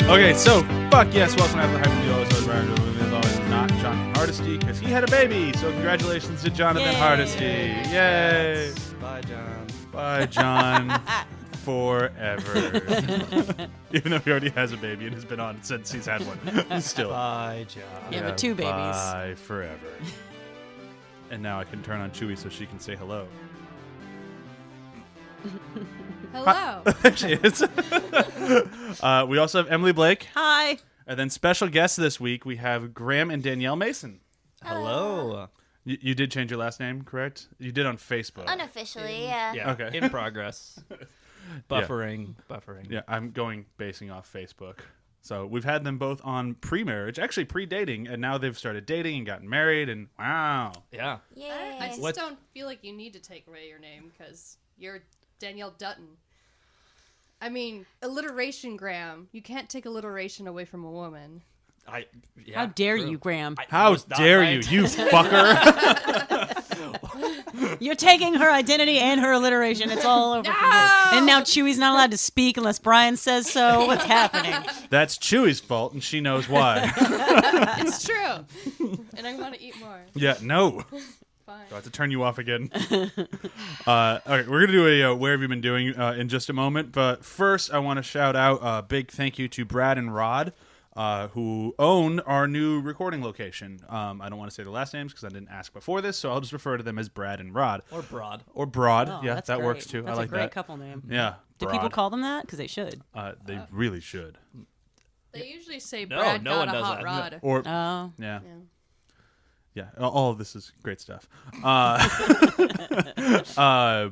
Okay, so fuck yes, welcome to the Hype Video. As Bryan Dressel is always not Jonathan Hardesty because he had a baby. So congratulations to Jonathan Hardesty. Yay! Bye, John. Bye, John. Forever. Even though he already has a baby and has been on since he's had one. Still. Bye, John. Yeah, but two babies. Bye forever. And now I can turn on Chewie so she can say hello. Hello. There she is. We also have Emily Blake. Hi. And then special guests this week, we have Graham and Danielle Mason. Hello. You did change your last name, correct? You did on Facebook. Unofficially, yeah. Yeah. Okay. In progress. Buffering. Yeah, I'm basing off Facebook. So we've had them both on pre-marriage, actually pre-dating, and now they've started dating and gotten married, and wow. Yeah. Yay. I just What's- don't feel like you need to take away your name because you're Danielle Dutton. I mean, alliteration, Graham. You can't take alliteration away from a woman. Yeah, How dare true. you, Graham? How was not dare my you, intent. you fucker. You're taking her identity and her alliteration. It's all over. from here. And now Chewie's not allowed to speak unless Brian says so. What's happening? That's Chewie's fault, and she knows why. It's true. And I want to eat more. Yeah, no. Fine. I have to turn you off again. All right, we're going to do a Where Have You Been Doing in just a moment. But first, I want to shout out a big thank you to Brad and Rod, who own our new recording location. I don't want to say the last names because I didn't ask before this, so I'll just refer to them as Brad and Rod. Or broad. Or Broad. Oh, Yeah, that's that great. works too. That's I like a great that. couple name. Yeah. Do Broad. people call them that? Because they should. They really should. They usually say No, Brad no got one a does hot that. rod. Or Oh. yeah. Yeah. Yeah, all of this is great stuff.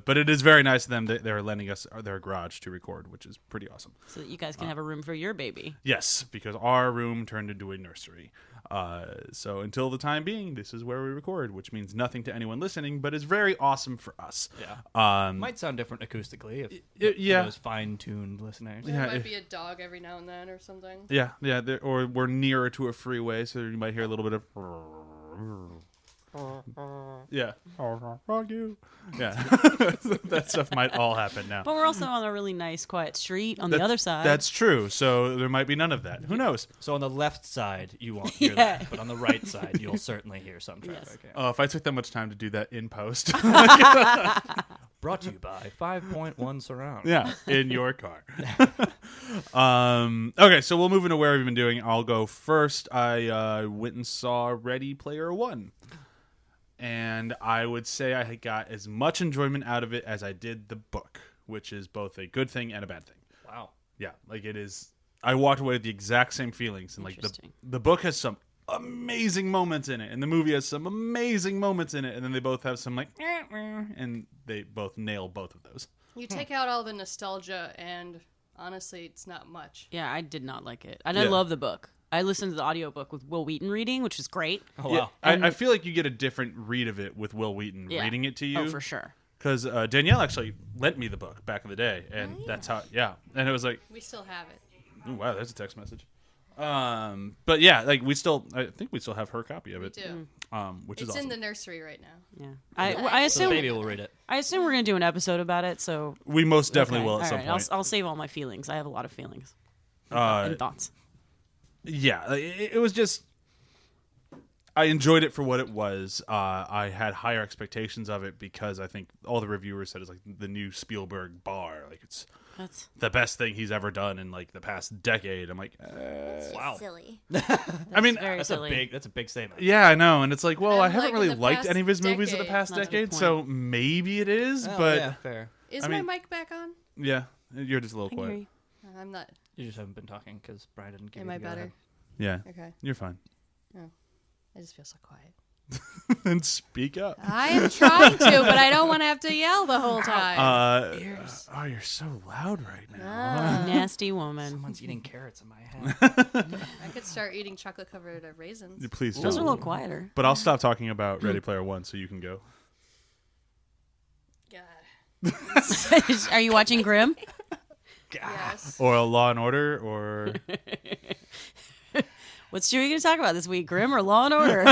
But it is very nice of them that they're lending us their garage to record, which is pretty awesome. So that you guys can have a room for your baby. Yes, because our room turned into a nursery. So until the time being, this is where we record, which means nothing to anyone listening, but is very awesome for us. Yeah. Might sound different acoustically if yeah. for those fine-tuned listeners. There Yeah, might if- be a dog every now and then or something. Yeah, or we're nearer to a freeway, so you might hear a little bit of. Yeah. Fuck you. Yeah. That stuff might all happen now. But we're also on a really nice, quiet street on the other side. That's true. So there might be none of that. Who knows? So on the left side, you won't hear Yeah. that. But on the right side, you'll certainly hear some traffic. Yes. Yeah. Oh, if I took that much time to do that in post. Brought to you by 5.1 Surround. Yeah, in your car. Okay, so we'll move into where we've been doing. I'll go first. I went and saw Ready Player One. And I would say I got as much enjoyment out of it as I did the book, which is both a good thing and a bad thing. Wow. Yeah, like it is. I walked away with the exact same feelings. And like Interesting. the book has some amazing moments in it, and the movie has some amazing moments in it, and then they both have some like, and they both nail both of those. You take out all the nostalgia, and honestly, it's not much. Yeah, I did not like it. And Yeah. I love the book. I listened to the audiobook with Will Wheaton reading, which is great. Oh, Yeah, wow. I feel like you get a different read of it with Will Wheaton Yeah. reading it to you. Oh, for sure. Because Danielle actually lent me the book back in the day, and that's how. Yeah, and it was like, We still have it. ooh, wow, there's a text message. But yeah, like I think we still have her copy of We it. do. Which is It's awesome. in the nursery right now. Yeah. I So the assume baby will read it. we're gonna do an episode about it. So We most definitely okay. will at All some right, point. I'll save all my feelings. I have a lot of feelings Uh, and thoughts. Yeah, it was just. I enjoyed it for what it was. I had higher expectations of it because I think all the reviewers said it's like the new Spielberg bar. Like it's That's the best thing he's ever done in like the past decade. I'm like, Wow. Silly. I mean, very That's silly. a big statement. yeah, I know, and it's like, well, I And, haven't like, really in the liked past any of his movies in the decade. past Not to the decade, point. so maybe it is. Oh, but yeah, fair. Is I my mean- mic back on? yeah, you're just a little I can hear quiet. you. I'm not. You just haven't been talking because Brian didn't give Am you I the go better? ahead. Yeah, Okay. you're fine. I just feel so quiet. Then speak up. I am trying to, but I don't want to have to yell the whole time. Ears. Oh, you're so loud right now. Ah. Nasty woman. Someone's eating carrots in my head. I could start eating chocolate covered raisins. Please Those are a don't. little quieter. But I'll stop talking about Ready Player One so you can go. God. Are you watching Grimm? Yes. Or Law and Order, or What's Chewie going to talk about this week? Grimm or Law and Order?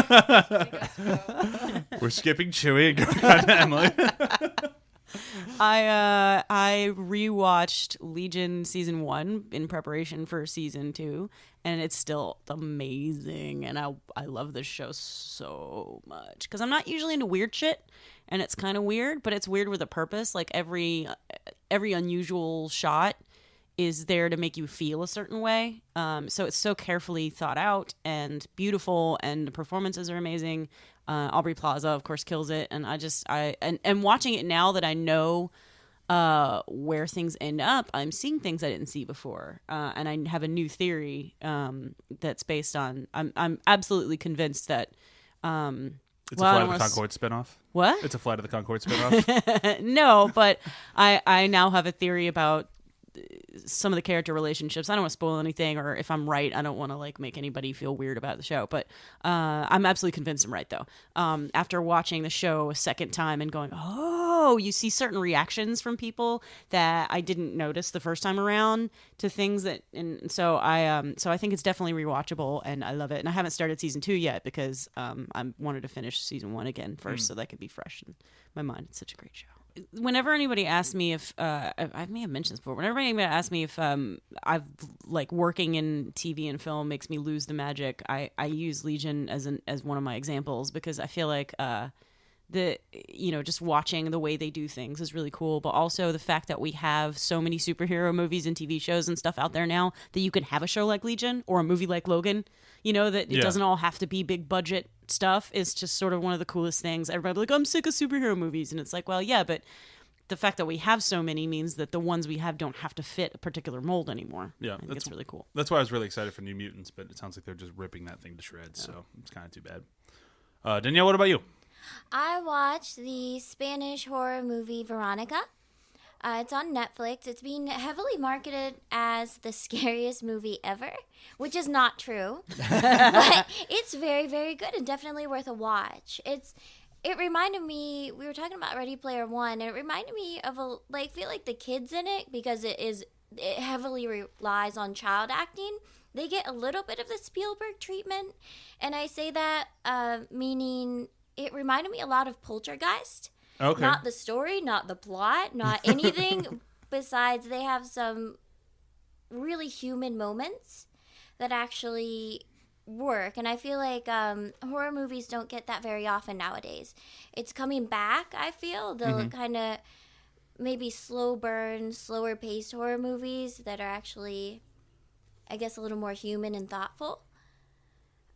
we're skipping Chewie and going on to Emily. I rewatched Legion season 1 in preparation for season 2, and it's still amazing. And I love this show so much because I'm not usually into weird shit, and it's kind of weird, but it's weird with a purpose. Like every unusual shot is there to make you feel a certain way. So it's so carefully thought out and beautiful, and the performances are amazing. Aubrey Plaza, of course, kills it, and and watching it now that I know where things end up, I'm seeing things I didn't see before, and I have a new theory that's based on. I'm absolutely convinced that. It's a Flight of the Concorde spinoff. What? It's a Flight of the Concorde spinoff. No, but I now have a theory about some of the character relationships. I don't want to spoil anything, or if I'm right, I don't want to like make anybody feel weird about the show, but I'm absolutely convinced I'm right though. After watching the show a second time and going, oh, you see certain reactions from people that I didn't notice the first time around to things that, and so I think it's definitely rewatchable, and I love it. And I haven't started season 2 yet because I wanted to finish season 1 again first so that could be fresh in my mind. It's such a great show. Whenever anybody asks me if I may have mentioned this before, whenever anybody asks me if I've like working in TV and film makes me lose the magic, I use Legion as one of my examples, because I feel like just watching the way they do things is really cool, but also the fact that we have so many superhero movies and TV shows and stuff out there now that you can have a show like Legion or a movie like Logan, that it doesn't all have to be big budget stuff, is just sort of one of the coolest things. Everybody's like, I'm sick of superhero movies, and it's like, well, yeah, but the fact that we have so many means that the ones we have don't have to fit a particular mold anymore. Yeah, I think it's really cool. That's why I was really excited for New Mutants, but it sounds like they're just ripping that thing to shreds, so it's kind of too bad. Danielle, what about you? I watched the Spanish horror movie Veronica. It's on Netflix. It's being heavily marketed as the scariest movie ever, which is not true. But it's very, very good and definitely worth a watch. It reminded me, we were talking about Ready Player One, and it reminded me of feel like the kids in it, because it heavily relies on child acting. They get a little bit of the Spielberg treatment, and I say that meaning it reminded me a lot of Poltergeist. Okay. Not the story, not the plot, not anything besides they have some really human moments that actually work. And I feel like horror movies don't get that very often nowadays. It's coming back, I feel. The kind of maybe slow burn, slower paced horror movies that are actually, I guess, a little more human and thoughtful.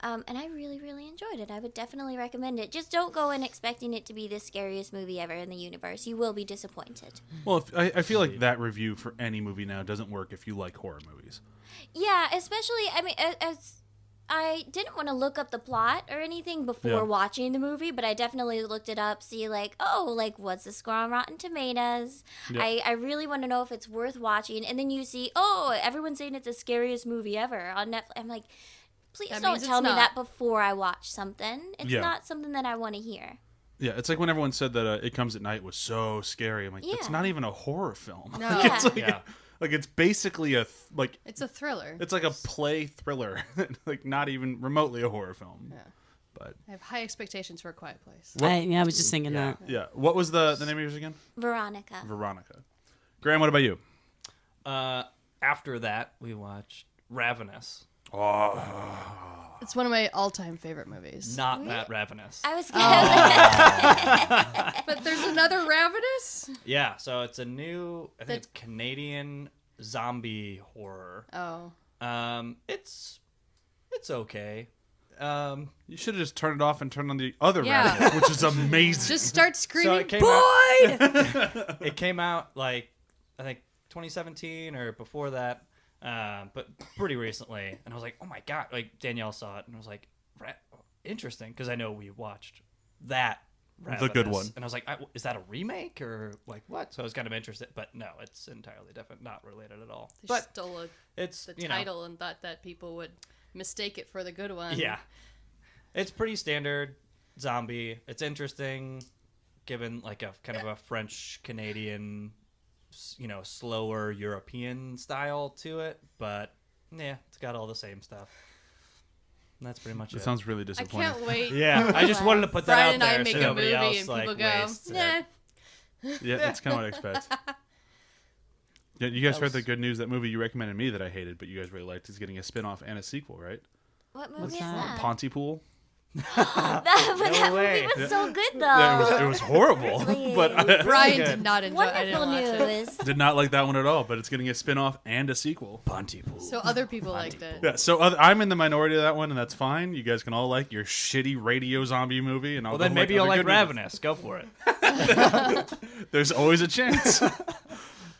And I really, really enjoyed it. I would definitely recommend it. Just don't go in expecting it to be the scariest movie ever in the universe. You will be disappointed. Well, I feel like that review for any movie now doesn't work if you like horror movies. Yeah, especially, I mean, as I didn't want to look up the plot or anything before watching the movie, but I definitely looked it up, see what's the score on Rotten Tomatoes? Yeah. I really want to know if it's worth watching. And then you see, everyone's saying it's the scariest movie ever on Netflix. I'm like, please don't tell me that before I watch something. It's not something that I want to hear. Yeah, it's like when everyone said that It Comes at Night was so scary. I'm like, it's not even a horror film. No. It's like it's basically it's a thriller. It's like a play thriller, like not even remotely a horror film. Yeah. But I have high expectations for A Quiet Place. I was just thinking that. Yeah. What was the name of yours again? Veronica. Graham, what about you? After that, we watched Ravenous. Oh. It's one of my all-time favorite movies. Not that Ravenous. I was But there's another Ravenous? Yeah, so it's a new, I think it's Canadian zombie horror. Oh. It's okay. You should have just turned it off and turned on the other Ravenous, which is amazing. Just start screaming, so Boyd! It came out I think 2017 or before that. But pretty recently, and I was like, oh my god, like Danielle saw it, and I was like, interesting, because I know we watched that Ravenous, the good one, and I was like, is that a remake or like what? So I was kind of interested, but no, it's entirely different, not related at all. They but stole it's the title and thought that people would mistake it for the good one. Yeah, it's pretty standard zombie. It's interesting, given like a kind of a French Canadian, slower European style to it, but yeah, it's got all the same stuff. And that's pretty much it. It sounds really disappointing. I can't wait. Yeah, I just wanted to put that Brian out and I there make so a nobody movie else and people go, wastes nah. it. Yeah, that's kind of what I expect. Yeah, you guys heard the good news. That movie you recommended me that I hated, but you guys really liked, is getting a spin-off and a sequel, right? What movie is that? Pontypool. that way. movie was so good, though. Yeah, it was horrible. But I Brian did not enjoy. I didn't Wonderful watch it. news. did not like that one at all, but it's getting a spin-off and a sequel. Pontypool. So other people liked it. Yeah, so I'm in the minority of that one, and that's fine. You guys can all like your shitty radio zombie movie, and I'll Well, go then maybe other you'll like good movies. Ravenous. Go for it. There's always a chance.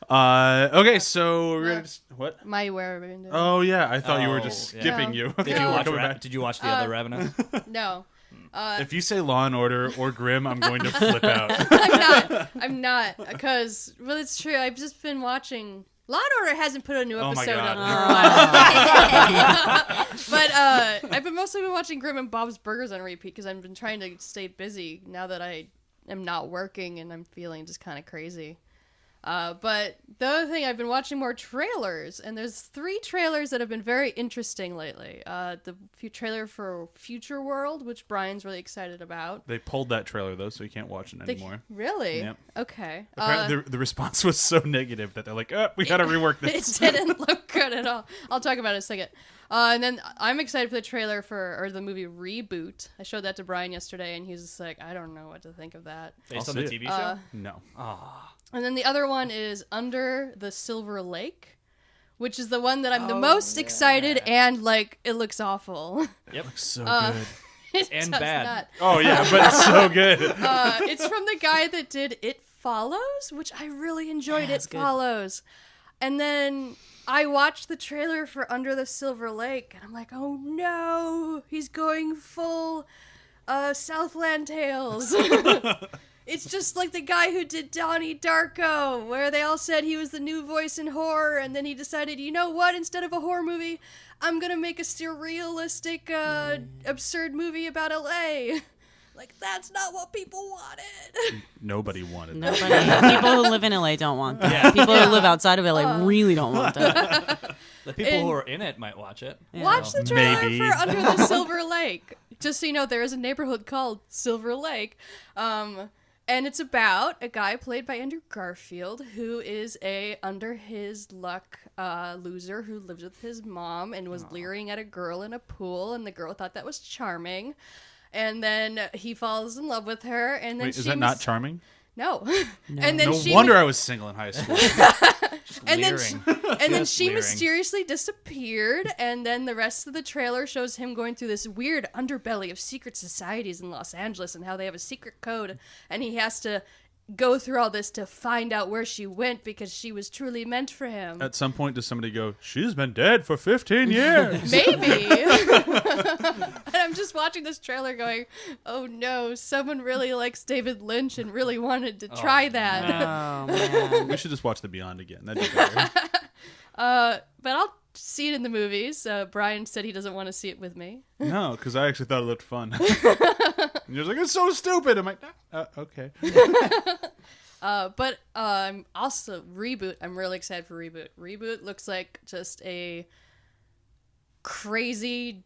Okay, so we're gonna what? My where have I been doing? Oh yeah, I thought you were Oh, just yeah. skipping No. you. Did you No. watch? Coming back. Did you watch the other Ravenous? No, If you say Law and Order or Grimm, I'm going to flip out. I'm not because well, it's true. I've just been watching. Law and Order hasn't put a new Oh my episode God. up for a while. But I've been mostly watching Grimm and Bob's Burgers on repeat because I've been trying to stay busy now that I am not working and I'm feeling just kind of crazy. But the other thing, I've been watching more trailers, and there's 3 trailers that have been very interesting lately. The trailer for Future World, which Brian's really excited about. They pulled that trailer though, so you can't watch it anymore. Really? Yep. Okay. Apparently, the response was so negative that they're like, we gotta rework It this. didn't look good at all. I'll talk about it in a second. And then I'm excited for the trailer or the movie Reboot. I showed that to Brian yesterday, and he was just like, I don't know what to think of that. Based I'll on the see it. TV show. No. And then the other one is Under the Silver Lake, which is the one that I'm the most excited, and like it looks awful. Yep. So good. It And does bad. not. Oh yeah, but it's so good. It's from the guy that did It Follows, which I really enjoyed. It good. Follows. And then I watched the trailer for Under the Silver Lake, and I'm like, oh no, he's going full Southland Tales. It's just like the guy who did Donnie Darko, where they all said he was the new voice in horror, and then he decided, you know what, instead of a horror movie, I'm gonna make a surrealistic, absurd movie about LA. Like, that's not what people wanted. Nobody wanted that. Nobody, people who live in LA don't want that. Yeah. People who live outside of LA really don't want that. The people And- who are in it might watch it. Watch the trailer Maybe. for Under the Silver Lake. Just so you know, there is a neighborhood called Silver Lake. And it's about a guy played by Andrew Garfield who is a under his luck loser who lives with his mom and was leering at a girl in a pool, and the girl thought that was charming. And then he falls in love with her, and then Wait, she is that not charming? No. And then No she wonder I was single in high school. and then Leering. and then Just she leering. mysteriously disappeared, and then the rest of the trailer shows him going through this weird underbelly of secret societies in Los Angeles and how they have a secret code, and he has to go through all this to find out where she went because she was truly meant for him. At some point, does somebody go, she's been dead for 15 years? Maybe. And I'm just watching this trailer going, oh no, someone really likes David Lynch and really wanted to try that. Oh man. We should just watch The Beyond again. That'd be better. But I'll see it in the movies. Brian said he doesn't want to see it with me. No, because I actually thought it looked fun. And you're like, it's so stupid. I'm like, okay. But also Reboot. I'm really excited for Reboot. Reboot looks like just a crazy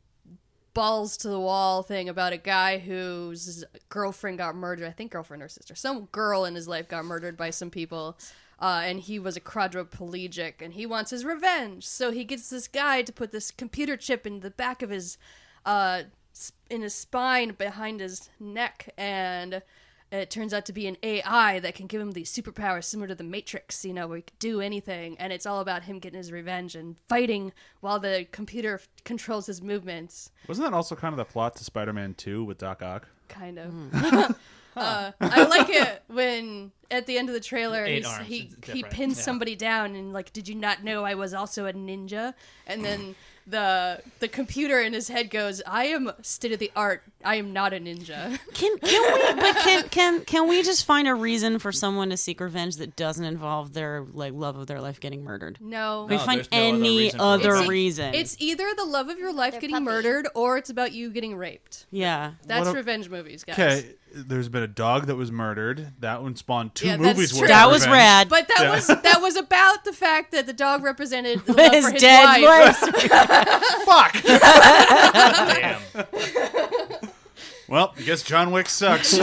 balls to the wall thing about a guy whose girlfriend got murdered. I think girlfriend or sister. Some girl in his life got murdered by some people. And he was a quadriplegic, and he wants his revenge. So he gets this guy to put this computer chip in the back of his, in his spine behind his neck, and it turns out to be an AI that can give him these superpowers similar to the Matrix, you know, where he can do anything. And it's all about him getting his revenge and fighting while the computer controls his movements. Wasn't that also kind of the plot to Spider-Man 2 with Doc Ock? Kind of. I like it when at the end of the trailer 8 arms, he it's different, pins yeah. somebody down and like, did you not know I was also a ninja? And then the computer in his head goes, I am state of the art. I am not a ninja. Can we just find a reason for someone to seek revenge that doesn't involve their like love of their life getting murdered? No. We No, find there's no other any reason for other revenge. reason. It's either the love of your life Their getting puppy. murdered or it's about you getting raped. yeah. That's What a- revenge movies, guys. Okay, there's been a dog that was murdered. That one spawned 2 Yeah, that's movies true. worth That of was revenge. rad. But that was about the fact that the dog represented the love His for his dead wife. wife. Fuck! Damn. Well, I guess John Wick sucks.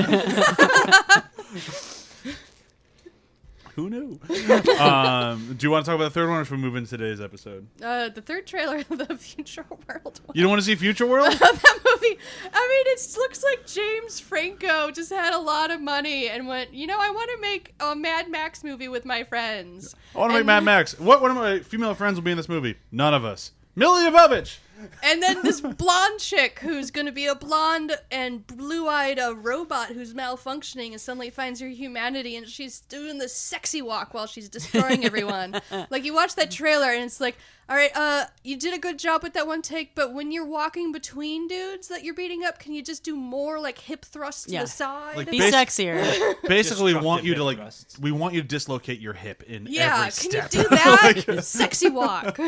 Do you want to talk about the third one, or should we move into today's episode? The third trailer of the Future World one. You don't want to see Future World? That movie, I mean, it looks like James Franco just had a lot of money and went, I want to make a Mad Max movie with my friends. I want to make Mad Max. What one of my female friends will be in this movie? None of us. Millie Jovovich. And then this blonde chick who's going to be a blonde and blue-eyed robot who's malfunctioning and suddenly finds her humanity, and she's doing this sexy walk while she's destroying everyone. Like, you watch that trailer and it's like, all right, you did a good job with that one take, but when you're walking between dudes that you're beating up, can you just do more like hip thrusts to the side? Like, Be sexier. Basically, we Destructive want you to hip thrusts. we want you to dislocate your hip in every Can step. you do that? Sexy walk.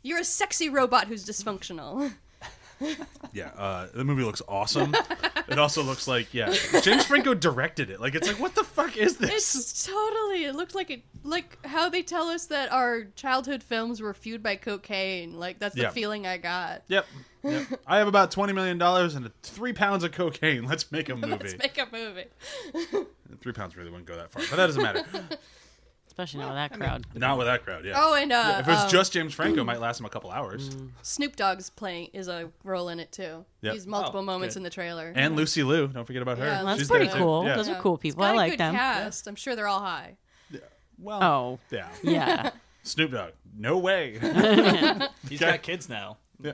You're a sexy robot who's dysfunctional. Yeah, the movie looks awesome. It also looks like, James Franco directed it. Like, it's like, what the fuck is this? It's totally. It looked like how they tell us that our childhood films were fueled by cocaine. Like, that's the feeling I got. Yep. I have about $20 million and 3 pounds of cocaine. Let's make a movie. Let's make a movie. 3 pounds really wouldn't go that far, but that doesn't matter. Especially not with that crowd. Not with that crowd, yeah. Oh, and If it was just James Franco, it might last him a couple hours. Snoop Dogg's is a role in it too. Yep. He's multiple moments good. in the trailer. And Lucy Liu, don't forget about her. Yeah, That's She's pretty there, too. cool. Yeah. Those are Yeah. cool people. It's got I a like good them. cast. I'm sure they're all high. Well, Oh, yeah. yeah. Snoop Dogg, no way. He's got kids now. Yeah.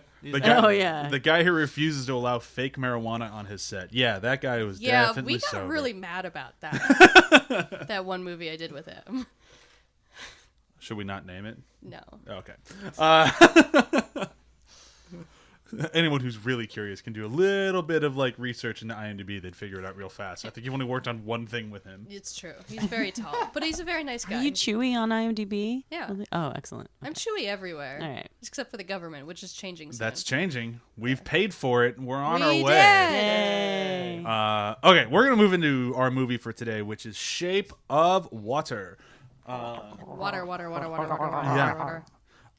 Oh, yeah. The guy who refuses to allow fake marijuana on his set. Yeah, that guy was Yeah, definitely we got sober. really mad about that. That one movie I did with him. Should we not name it? No. Okay. Anyone who's really curious can do a little bit of like research into IMDb. They'd figure it out real fast. I think you've only worked on one thing with him. It's true. He's very tall, but he's a very nice guy. Are you Chewy on IMDb? Yeah. Oh, excellent. I'm Chewy everywhere. All right. Except for the government, which is changing soon. That's changing. We've paid for it. We're on We our way. did. Yay. Okay, we're gonna move into our movie for today, which is Shape of Water. Water.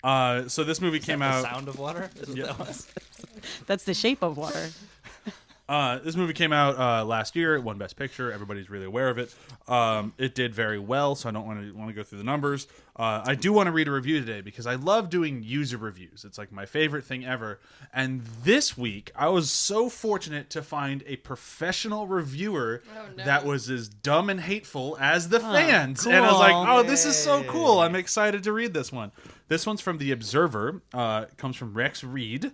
Yeah. So this movie came The out. sound of water? Is what that was? That's the shape of water. This movie came out last year. It won Best Picture. Everybody's really aware of it. It did very well, so I don't want to go through the numbers. I do want to read a review today because I love doing user reviews. It's like my favorite thing ever. And this week, I was so fortunate to find a professional reviewer that was as dumb and hateful as the fans. And I was like, cool. oh, this is so cool. I'm excited to read this one. This one's from The Observer. It comes from Rex Reed.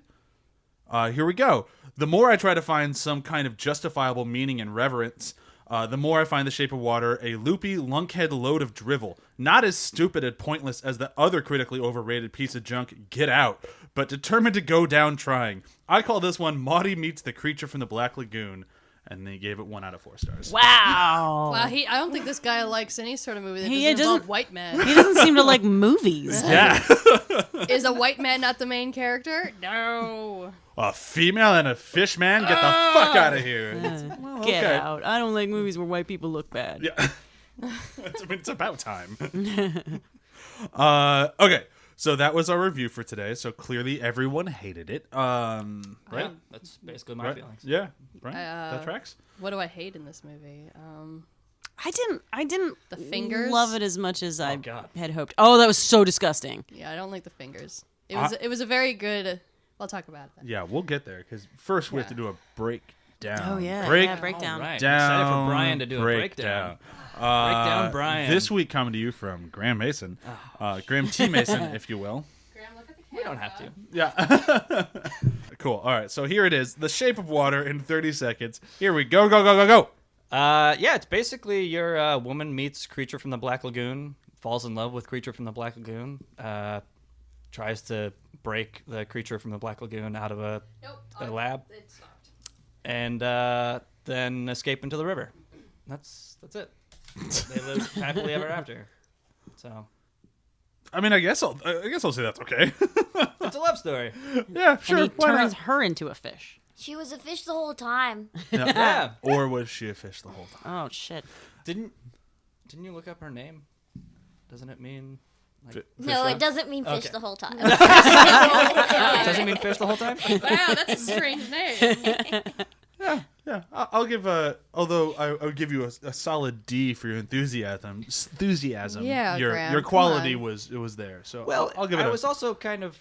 Here we go. The more I try to find some kind of justifiable meaning and reverence, the more I find The Shape of Water a loopy, lunkhead load of drivel. Not as stupid and pointless as the other critically overrated piece of junk, Get Out, but determined to go down trying. I call this one Maudie Meets the Creature from the Black Lagoon, and they gave it 1 out of 4 stars. Wow. Wow, I don't think this guy likes any sort of movie that He doesn't involve doesn't- white men. He doesn't seem to like movies. Yeah. Is a white man not the main character? No. A female and a fish man? Get the fuck out of here. Well, Get okay. out. I don't like movies where white people look bad. Yeah. It's about time. Okay. So that was our review for today. So clearly everyone hated it. Right? Yeah, that's basically my Right? feelings. Yeah. Right? That tracks? What do I hate in this movie? I didn't The fingers? love it as much as I God. had hoped. Oh, that was so disgusting. Yeah, I don't like the fingers. It was a very good. I'll talk about it then. Yeah, we'll get there. Because first we have to do a breakdown. Oh, yeah. Breakdown. Breakdown. All right. Excited for Brian to do a breakdown. breakdown, Brian. This week coming to you from Graham Mason. Graham T. Mason, if you will. We don't have to. Yeah. Cool. All right. So here it is. The Shape of Water in 30 seconds. Here we go. Go, go, go, go. Yeah, it's basically your woman meets Creature from the Black Lagoon, falls in love with Creature from the Black Lagoon, tries to break the Creature from the Black Lagoon out of a lab, and then escape into the river. That's it. They live happily ever after. So I mean, I guess I'll say that's okay. it's a love story. Yeah, sure. And he Why turns not? her into a fish. She was a fish the whole time. Yeah. Or was she a fish the whole time? Oh, shit. Didn't you look up her name? Doesn't it mean? Like, No, Fish it doesn't mean fish Okay. the whole time. it doesn't mean fish the whole time. Wow, that's a strange name. Yeah. I'll give although I would give you a solid D for your enthusiasm. Yeah, your Graham, your come quality on. was there. So Well, I'll give it. I was also kind of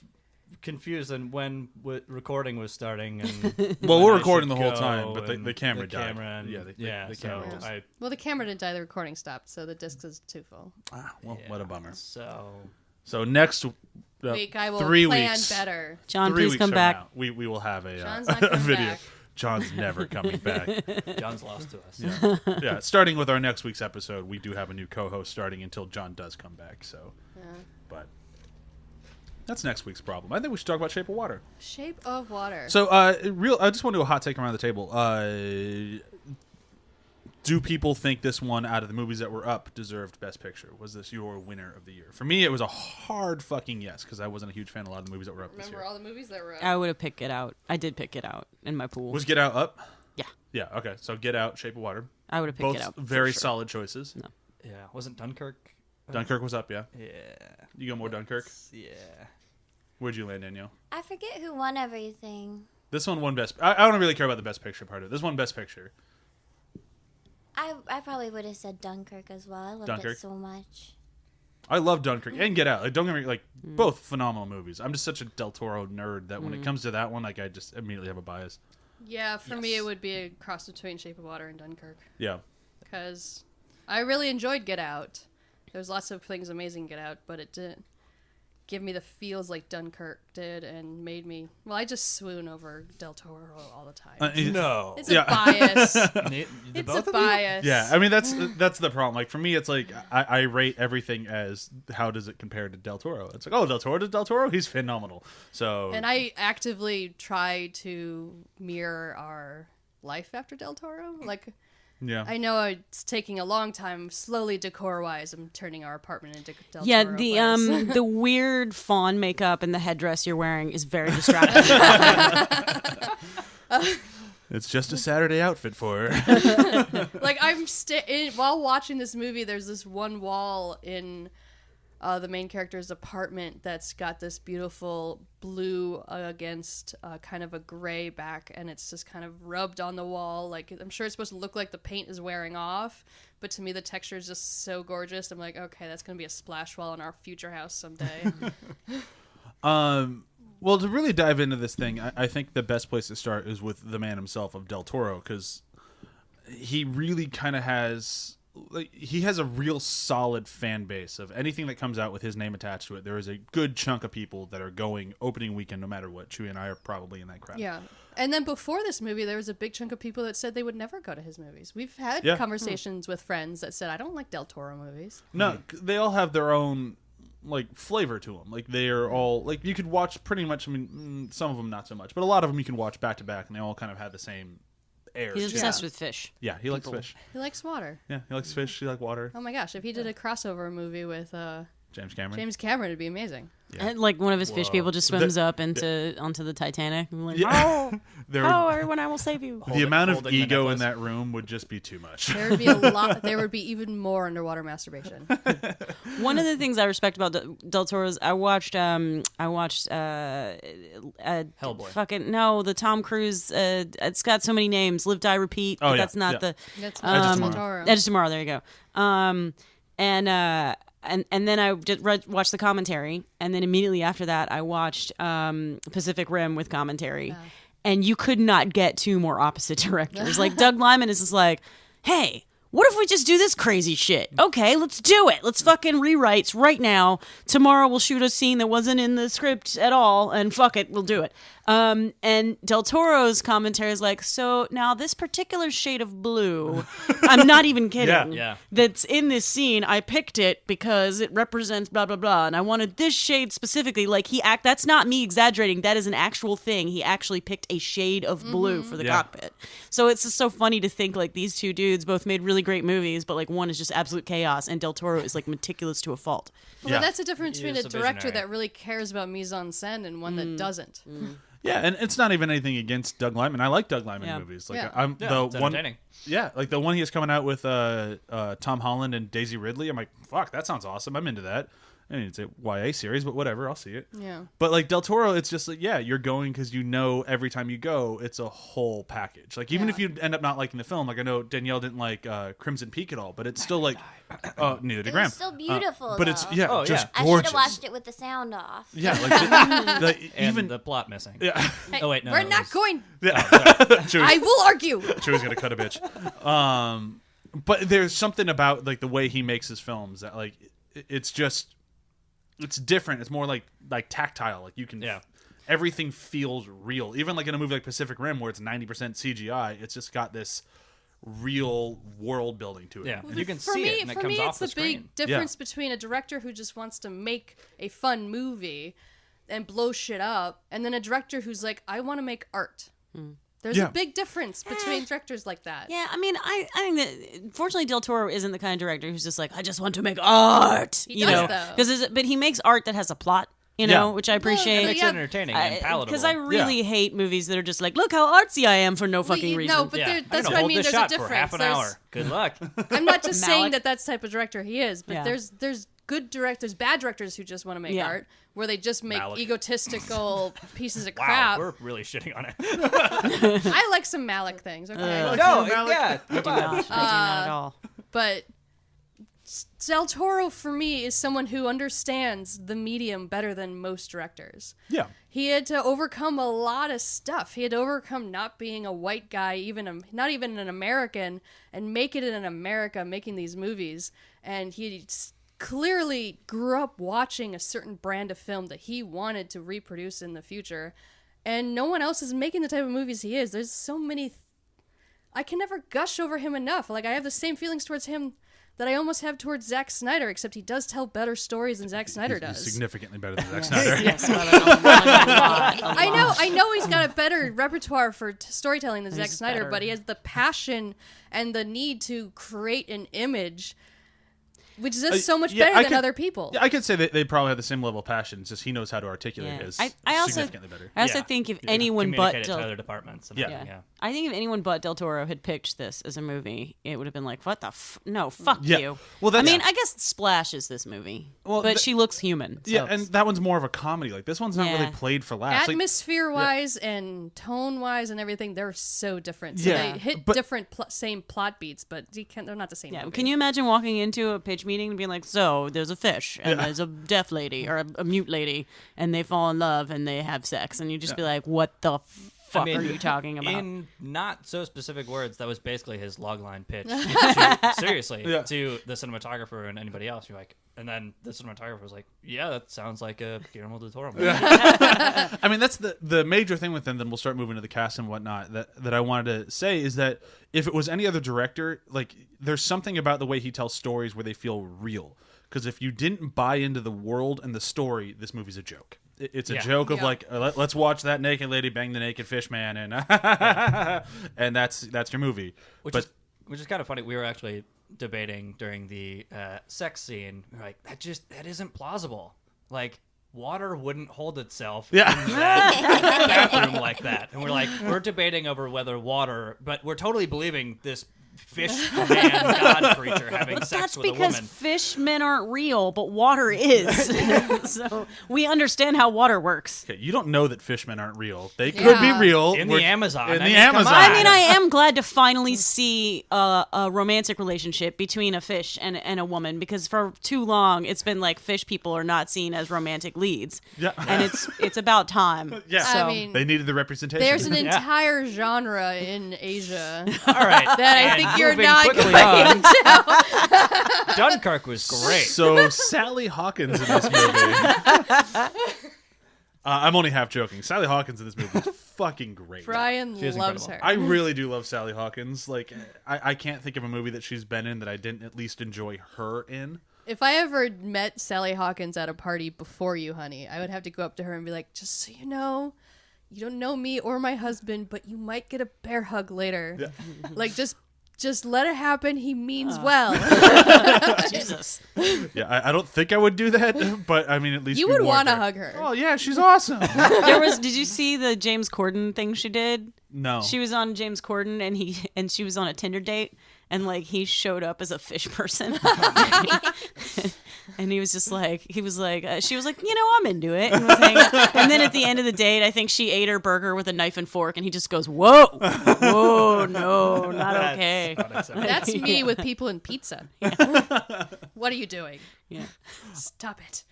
confused on when recording was starting. And Well, when we're I recording should the whole go time, but the and camera died. and- Yeah, the camera so just- Well, the camera didn't die. The recording stopped, so the disc is too full. what a bummer. So next Week I will 3 plan weeks. better. John, 3 please weeks come from back. now, we will have a, John's not a coming video. back. John's never coming back. John's lost to us. Yeah, starting with our next week's episode, we do have a new co-host starting until John does come back. So, but that's next week's problem. I think we should talk about Shape of Water. Shape of Water. So, I just want to do a hot take around the table. Do people think this one, out of the movies that were up, deserved Best Picture? Was this your winner of the year? For me, it was a hard fucking yes, because I wasn't a huge fan of a lot of the movies that were up this Remember year. all the movies that were up? I would have picked Get Out. I did pick Get Out in my pool. Was Get Out up? Yeah. Yeah, okay. So Get Out, Shape of Water. I would have picked Both Get Out. for very sure. solid choices. No. Yeah, wasn't Dunkirk? Dunkirk was up, yeah. Yeah. You go more Dunkirk? Yeah. Where'd you land, Danielle? I forget who won everything. This one won Best... I don't really care about the Best Picture part of it. This one Best Picture. I probably would have said Dunkirk as well. I loved Dunkirk? it so much. I love Dunkirk and Get Out. Like, don't get me... Like, both phenomenal movies. I'm just such a Del Toro nerd that when it comes to that one, like, I just immediately have a bias. Yeah, for me it would be a cross between Shape of Water and Dunkirk. Yeah. Because I really enjoyed Get Out. There's lots of things amazing in Get Out, but it didn't give me the feels like Dunkirk did and made me... Well, I just swoon over Del Toro all the time. No. It's a bias. It's a bias. Yeah, I mean that's the problem. Like for me, it's like I rate everything as how does it compare to Del Toro? It's like, oh, Del Toro, he's phenomenal. So And I actively try to mirror our life after Del Toro. Like, yeah, I know it's taking a long time. Slowly, decor-wise, I'm turning our apartment into Del Yeah, Toro the place. the weird fawn makeup and the headdress you're wearing is very distracting. it's just a Saturday outfit for her. Like I'm while watching this movie, there's this one wall in the main character's apartment that's got this beautiful blue against kind of a gray back, and it's just kind of rubbed on the wall. Like, I'm sure it's supposed to look like the paint is wearing off, but to me the texture is just so gorgeous. I'm like, okay, that's gonna be a splash wall in our future house someday. Well, to really dive into this thing, I think the best place to start is with the man himself of Del Toro, because he really kind of has... Like, he has a real solid fan base of anything that comes out with his name attached to it. There is a good chunk of people that are going opening weekend no matter what. Chewie and I are probably in that crowd. Yeah. And then before this movie, there was a big chunk of people that said they would never go to his movies. We've had conversations with friends that said, I don't like Del Toro movies. No, they all have their own like flavor to them. Like they are all like you could watch pretty much. I mean, some of them not so much, but a lot of them you can watch back to back, and they all kind of have the same air. He's to obsessed them. with fish. Yeah, he likes fish. He likes water. Yeah, he likes fish. He likes water. Oh my gosh, if he did a crossover movie with James Cameron. James Cameron, it'd be amazing. And, like one of his fish people just swims up onto the Titanic. And like, oh, There oh, would, everyone, I will save you. the amount of holding the ego in necklace. that room would just be too much. There would be a lot. There would be even more underwater masturbation. One of the things I respect about Del Toro's, I watched Hellboy. fucking no, the Tom Cruise. It's got so many names. Live, Die, Repeat. Oh, But yeah, that's not yeah. the. That's Edge of Del Tomorrow. Toro. Edge of Tomorrow. There you go. And then I just watched the commentary, and then immediately after that, I watched Pacific Rim with commentary, and you could not get two more opposite directors. Like Doug Liman is just like, hey. What if we just do this crazy shit? Okay, let's do it. Let's fucking rewrites right now. Tomorrow we'll shoot a scene that wasn't in the script at all, and fuck it, we'll do it. And Del Toro's commentary is like, so now this particular shade of blue, I'm not even kidding. Yeah. That's in this scene. I picked it because it represents blah blah blah, and I wanted this shade specifically. Like that's not me exaggerating. That is an actual thing. He actually picked a shade of blue for the Yeah. cockpit. So it's just so funny to think like these two dudes both made really great movies, but like one is just absolute chaos, and Del Toro is like meticulous to a fault. Well, Yeah. that's the difference He between is a a director visionary. that really cares about mise en scène and one that doesn't. Yeah, and it's not even anything against Doug Liman. I like Doug Liman Yeah. movies. Like Yeah. I'm Yeah, the it's one. entertaining. Yeah, like the one he has coming out with Tom Holland and Daisy Ridley. I'm like, fuck, that sounds awesome. I'm into that. I mean, it's a YA series, but whatever, I'll see it. Yeah. But like Del Toro, it's just like, yeah, you're going because you know every time you go, it's a whole package. Like even if you end up not liking the film, like I know Danielle didn't like Crimson Peak at all, but it's still like, neither did It Graham. was still beautiful, but it's though. just I should gorgeous. have watched it with the sound off. Yeah, like And even the plot missing. yeah, Hey, Oh, wait, no, we're it not was- going. Chewie, I will argue. Chewie's gonna cut a bitch. But there's something about like the way he makes his films that like it's just. It's different. It's more like tactile. Like you can, everything feels real. Even like in a movie like Pacific Rim, where it's 90% CGI, it's just got this real world building to it. Yeah, you can For see me, it, and it for comes me, off it's the the screen. big difference between a director who just wants to make a fun movie and blow shit up, and then a director who's like, I want to make art. There's a big difference between directors like that. Yeah, I mean, I think that fortunately Del Toro isn't the kind of director who's just like, I just want to make art. He does, though. But he makes art that has a plot, you know, which I It appreciate. makes it entertaining and palatable. Because I really hate movies that are just like, look how artsy I am for no fucking reason. No, but I'm that's gonna what I hold mean. this There's a shot difference. for half an hour. Good luck. I'm not just saying Malik. that that's the type of director he is, but Yeah. there's good directors, bad directors who just want to make Yeah. art, where they just make Malik. egotistical pieces of Wow, crap. we're really shitting on it. I like some Malik things, okay? No, Malik? yeah, I do not. I do not at all. But Del Toro, for me, is someone who understands the medium better than most directors. Yeah. He had to overcome a lot of stuff. He had to overcome not being a white guy, not even an American, and make it in America, making these movies. And he clearly grew up watching a certain brand of film that he wanted to reproduce in the future. And no one else is making the type of movies he is. There's so many... I can never gush over him enough. Like, I have the same feelings towards him that I almost have towards Zack Snyder, except he does tell better stories than Zack Snyder He's does. significantly better than Zack Snyder. Yes, but a lot. I know he's got a better repertoire for storytelling than Zack He's Snyder, better. but he has the passion and the need to create an image, which is just so much yeah, better I than could- other people. Yeah, I could say that they probably have the same level of passion. It's just he knows how to articulate Yeah. his I also significantly better. I think if anyone but Communicate it to Del other departments. And Yeah. everything, Yeah. I think if anyone but Del Toro had pitched this as a movie, it would have been like, what the no, fuck Yeah. you. Well, I that's- mean, I guess Splash is this movie, Well, but she looks human. So Yeah, and that one's more of a comedy. Like this one's not really Yeah. played for laughs. Like, Atmosphere-wise and tone-wise and everything, they're so different. So Yeah, they hit but- different same plot beats, but they're not the same movie. can you imagine walking into a pitch meeting and being like, so there's a fish and there's a deaf lady or a mute lady and they fall in love and they have sex and you just be like, what the fuck are you talking about? In not so specific words, that was basically his logline pitch. Seriously, Yeah. to the cinematographer and anybody else. You're like, and then the cinematographer was like, "Yeah, that sounds like a Guillermo del Toro movie." I mean, that's the major thing with them. Then we'll start moving to the cast and whatnot. That I wanted to say is that if it was any other director, like there's something about the way he tells stories where they feel real. Because if you didn't buy into the world and the story, this movie's a joke. It's a Yeah. joke of Yeah. like let's watch that naked lady bang the naked fish man and and that's your movie. Which is kind of funny. We were actually debating during the sex scene. We're like, that isn't plausible. Like, water wouldn't hold itself in that bathroom like that. And we're debating over whether water, but we're totally believing this fish man god creature having sex That's with a because woman. fishmen aren't real, but water is. So we understand how water works. Okay, you don't know that fishmen aren't real. They could Yeah. be real In We're- the Amazon. In I the mean, come Amazon. on. I mean, I am glad to finally see a romantic relationship between a fish and a woman because for too long it's been like fish people are not seen as romantic leads. Yeah. And it's about time. Yeah. So, I mean, They needed the representation. there's an entire genre in Asia All right. that I and think you're moving not quickly going on, into. Dunkirk was great. So Sally Hawkins in this movie. I'm only half joking. Sally Hawkins in this movie is fucking great. Brian She is loves incredible. her. I really do love Sally Hawkins. Like, I can't think of a movie that she's been in that I didn't at least enjoy her in. If I ever met Sally Hawkins at a party before you, honey, I would have to go up to her and be like, just so you know, you don't know me or my husband, but you might get a bear hug later. Like, just let it happen. He means well. Jesus. Yeah, I don't think I would do that, but I mean, at least You we would warned want to hug her. Oh yeah, she's awesome. Did you see the James Corden thing she did? No. She was on James Corden and she was on a Tinder date and like he showed up as a fish person. And he was just like, she was like, I'm into it. And, was hanging out. And then at the end of the date, I think she ate her burger with a knife and fork, and he just goes, whoa, no, not okay. That's me with people in pizza. What are you doing? Yeah. Stop it.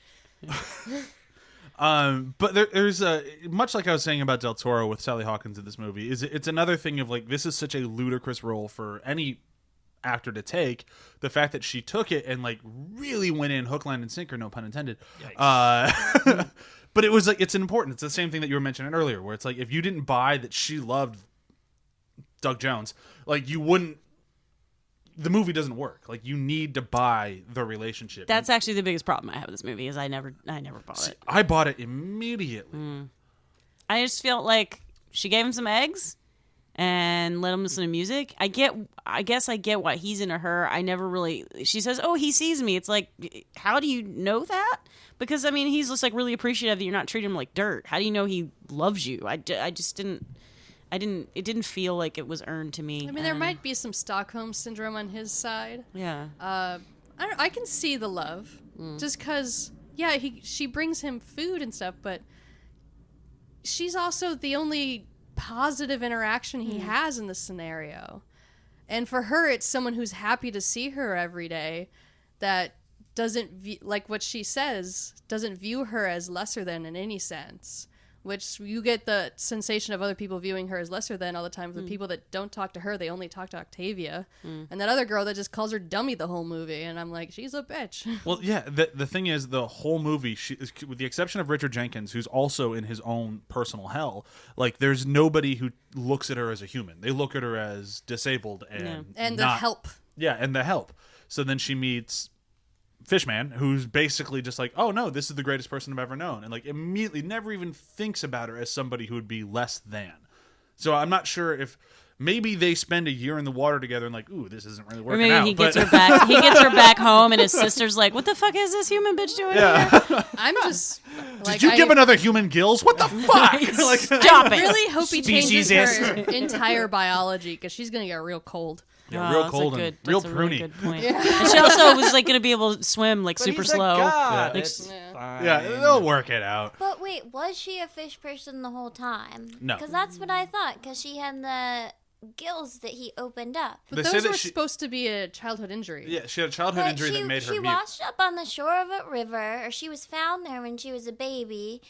But there's much like I was saying about Del Toro with Sally Hawkins in this movie, it's another thing of like, this is such a ludicrous role for any actor to take. The fact that she took it and like really went in hook, line, and sinker, no pun intended. But it was like, it's important. It's the same thing that you were mentioning earlier, where it's like, if you didn't buy that she loved Doug Jones, like you wouldn't. The movie doesn't work. Like, you need to buy the relationship. That's actually the biggest problem I have with this movie is I never bought it. I bought it immediately. I just felt like she gave him some eggs and let him listen to music. I guess I get why he's into her. I never really. She says, "Oh, he sees me." It's like, how do you know that? Because I mean, he's just like really appreciative that you're not treating him like dirt. How do you know he loves you? I just didn't. It didn't feel like it was earned to me. I mean, there might be some Stockholm syndrome on his side. Yeah. I can see the love, just because. Yeah, she brings him food and stuff, but she's also the only positive interaction he has in this scenario. And for her, it's someone who's happy to see her every day, that doesn't like what she says, doesn't view her as lesser than in any sense. Which you get the sensation of other people viewing her as lesser than all the time. The people that don't talk to her, they only talk to Octavia. And that other girl that just calls her dummy the whole movie. And I'm like, she's a bitch. Well, yeah, the thing is, the whole movie, with the exception of Richard Jenkins, who's also in his own personal hell, like, there's nobody who looks at her as a human. They look at her as disabled and the help. Yeah, and the help. So then she meets Fishman, who's basically just like, oh no, this is the greatest person I've ever known, and like immediately never even thinks about her as somebody who would be less than. So I'm not sure if maybe they spend a year in the water together and like, ooh, this isn't really working out. Or maybe he gets her back. He gets her back home, and his sister's like, "What the fuck is this human bitch doing here?" I'm just like, did you give another human gills? What the fuck? Like, Stop I it. really hope he changes her Speciesist. entire biology, because she's gonna get real cold. yeah, real that's cold a and good, real that's a really pruny. good point. And she also was like going to be able to swim like But super he's a slow. god. Like, It's fine. Yeah, they'll work it out. But wait, was she a fish person the whole time? No. Because that's what I thought, because she had the gills that he opened up. But They say those that were she- supposed to be a childhood injury. Yeah, she had a childhood But injury that made her she mute. washed up on the shore of a river, or she was found there when she was a baby,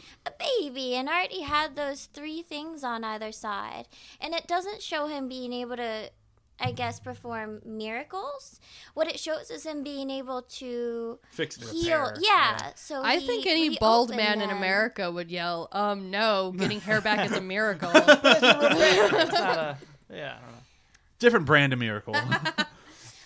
and already had those 3 things on either side. And it doesn't show him being able to, I guess, perform miracles. What it shows is him being able to Fix it. heal. Repair. Yeah. So I think any bald man in them. America would yell, no, getting hair back is a miracle. It's not a, yeah, I don't know. Different brand of miracle.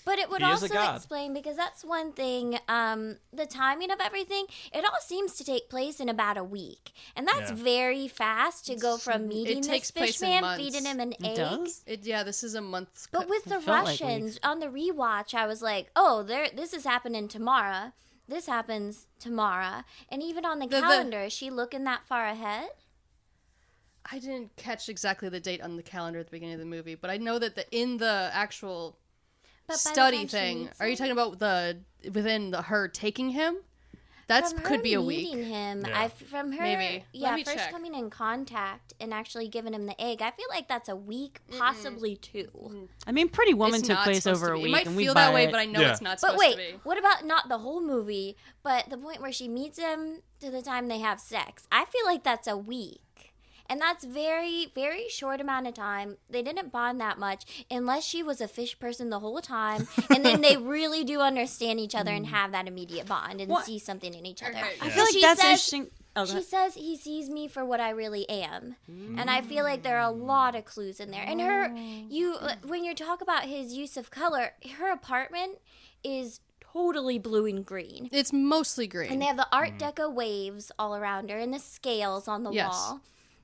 But it would He is a also god. explain, because that's one thing, the timing of everything, it all seems to take place in about a week. And that's Yeah. very fast to go from meeting this takes place fish in man, months. feeding him an egg. does? This is a month's. But with the felt like Russians, weeks. on the rewatch, I was like, oh, this is happening tomorrow. This happens tomorrow. And even on the calendar, is she looking that far ahead? I didn't catch exactly the date on the calendar at the beginning of the movie, but I know that in the actual But by the study time she thing, meets are you him- talking about within her taking him? That From could her be a week. meeting him, Yeah. from her, Maybe. Let yeah, me first check. coming in contact and actually giving him the egg. I feel like that's a week, possibly 2. I mean, Pretty Woman It's took not place supposed over to a be. week, It might and we feel buy that way, it. but I know Yeah. it's not But supposed wait, to be. what about not the whole movie, but the point where she meets him to the time they have sex? I feel like that's a week. And that's very, very short amount of time. They didn't bond that much unless she was a fish person the whole time. And then they really do understand each other and have that immediate bond and What? see something in each other. Okay. I feel like She that's says- interesting. Oh, go She ahead. says he sees me for what I really am. And I feel like there are a lot of clues in there. And when you talk about his use of color, her apartment is totally blue and green. It's mostly green. And they have the Art Deco waves all around her and the scales on the Yes. wall.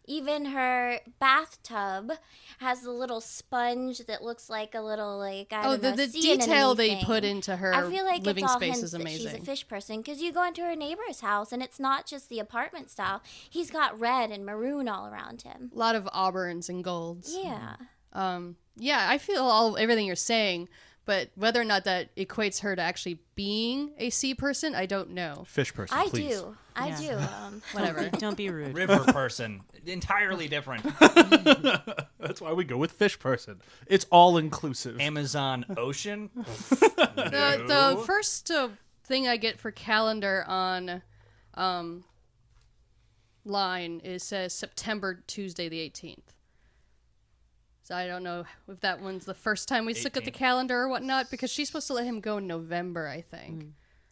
Even her bathtub has a little sponge that looks like a little, like, I don't know, the sea detail anemone they thing. put into her I feel like living it's all space hints is that she's a amazing. fish person, because you go into her neighbor's house and it's not just the apartment style. He's got red and maroon all around him. A lot of auburns and golds. Yeah. Yeah, I feel everything you're saying, But whether or not that equates her to actually being a sea person, I don't know. Fish person, I please. do. I Yeah. do. Whatever. Don't be rude. River person, entirely different. That's why we go with fish person. It's all inclusive. Amazon ocean. The first thing I get for calendar on line says September Tuesday the 18th. So I don't know if that one's the first time we look at the 18th. calendar or whatnot, because she's supposed to let him go in November, I think.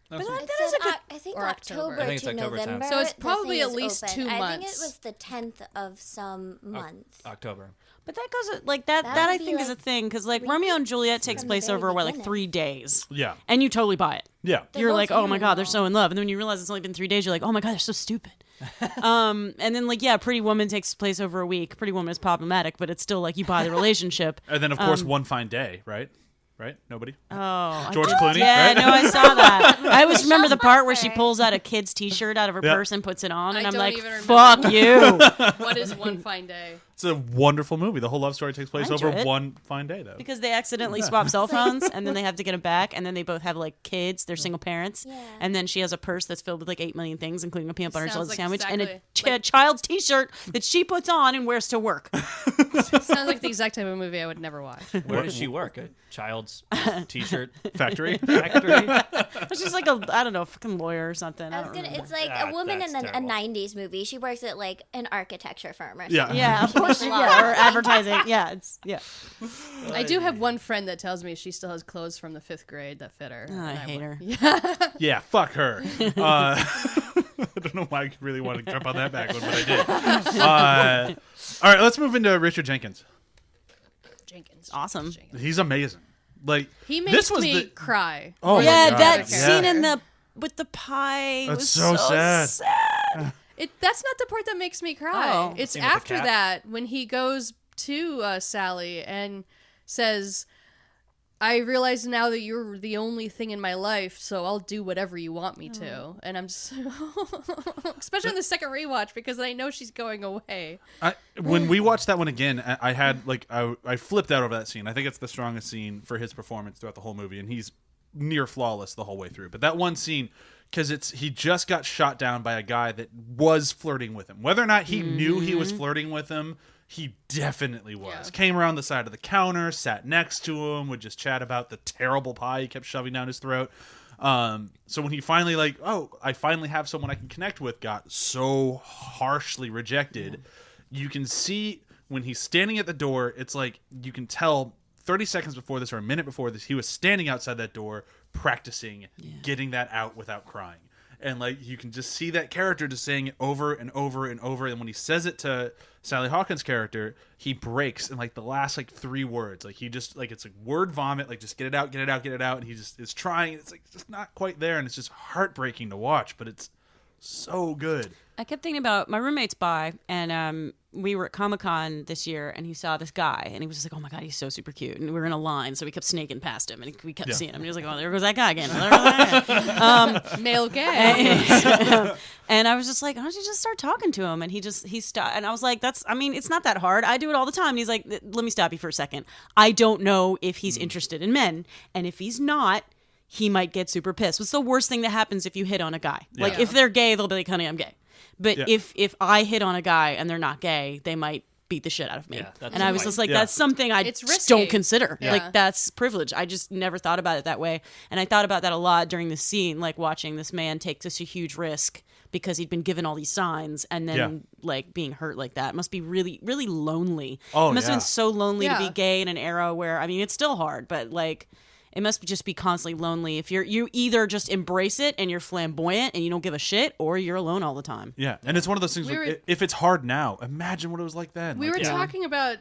But It that said is a good. I think or October, October. I think it's to October time. November. So it's the probably thing at is least open. 2 I think months. it was the 10th of some month. October. But that goes like that. That That would I be, think is a like, thing because like 3 Romeo and weeks Juliet takes from the place very over what like beginning. 3 days, Yeah. and you totally buy it. Yeah. They're You're both like, oh my human, god, they're though. so in love, and then when you realize it's only been 3 days, you're like, oh my god, they're so stupid. And then like yeah, Pretty Woman takes place over a week. Pretty Woman is problematic, but it's still like you buy the relationship. And then, of course, One Fine Day, right? Right? Nobody? Oh, George Clooney, yeah, right? no, I saw that. I always remember the Michelle part where she Pfeiffer. pulls out a kid's T-shirt out of her Yeah. purse and puts it on, and I I'm don't like, even remember fuck that. you. What is One Fine Day? It's a wonderful movie. The whole love story takes place I over enjoy it. one fine day, though. Because they accidentally swap cell phones, and then they have to get them back, and then they both have like kids. They're single parents, Yeah. and then she has a purse that's filled with like 8 million things, including a peanut butter and Sounds jelly like sandwich and a exactly child's T-shirt that she puts on and wears to work. Sounds like the exact type of movie I would never watch. Where does she work? A child's T-shirt Factory. factory. She's like a I don't know, fucking lawyer or something. I I don't was gonna, remember. it's like Ah, a woman in that's a terrible. 90s movie. She works at like an architecture firm or Yeah. something. Yeah, of course. Yeah, or advertising. Yeah, it's yeah. I do have one friend that tells me she still has clothes from the 5th grade that fit her. Oh, I and hate her. Yeah, fuck her. I don't know why I really wanted to jump on that back one, but I did. All right, let's move into Richard Jenkins. Jenkins. Awesome. Jenkins. He's amazing. Like He this makes was me the cry. Oh more my than Yeah, God. the other that Yeah. scene character. in the with the pie That's was so sad. That's not the part that makes me cry. Oh. It's Scene with the after cat? that when he goes to Sally and says, I realize now that you're the only thing in my life, so I'll do whatever you want me to. And I'm just, especially in the second rewatch, because I know she's going away. When we watched that one again, I had like I flipped out over that scene. I think it's the strongest scene for his performance throughout the whole movie, and he's near flawless the whole way through. But that one scene, because he just got shot down by a guy that was flirting with him. Whether or not he knew he was flirting with him, he definitely was. Yeah. Came around the side of the counter, sat next to him, would just chat about the terrible pie he kept shoving down his throat. So when he finally like, oh, I finally have someone I can connect with, got so harshly rejected. You can see when he's standing at the door, it's like you can tell 30 seconds before this or a minute before this, he was standing outside that door practicing getting that out without crying. And like you can just see that character just saying it over and over and over. And when he says it to Sally Hawkins' character, he breaks in like the last like 3 words. Like he just like it's like word vomit, like just get it out, get it out, get it out. And he just is trying. It's like just not quite there, and it's just heartbreaking to watch, but it's so good. I kept thinking about my roommate's bi, and we were at Comic-Con this year, and he saw this guy, and he was just like, oh my god, he's so super cute. And we were in a line, so we kept snaking past him, and we kept seeing him. And he was like, oh, there goes that guy again. There goes that guy. Male gay. And I was just like, why don't you just start talking to him? And he stopped. And I was like, it's not that hard. I do it all the time. And he's like, let me stop you for a second. I don't know if he's interested in men. And if he's not, he might get super pissed. What's the worst thing that happens if you hit on a guy? Like, Yeah. if they're gay, they'll be like, honey, I'm gay. But Yeah. if I hit on a guy and they're not gay, they might beat the shit out of me. Yeah, that's and I was right. just like, Yeah. that's something I It's just don't risky. consider. Yeah. Like, that's privilege. I just never thought about it that way. And I thought about that a lot during the scene, like watching this man take such a huge risk because he'd been given all these signs and then Yeah. like being hurt like that. It must be really, really lonely. Oh, it must have yeah. been so lonely to Yeah. be gay in an era where, I mean, it's still hard, but like, it must just be constantly lonely. If you either just embrace it and you're flamboyant and you don't give a shit, or you're alone all the time. Yeah, and it's one of those things. We Where were- if it's hard now, imagine what it was like then. We Like, were yeah. talking about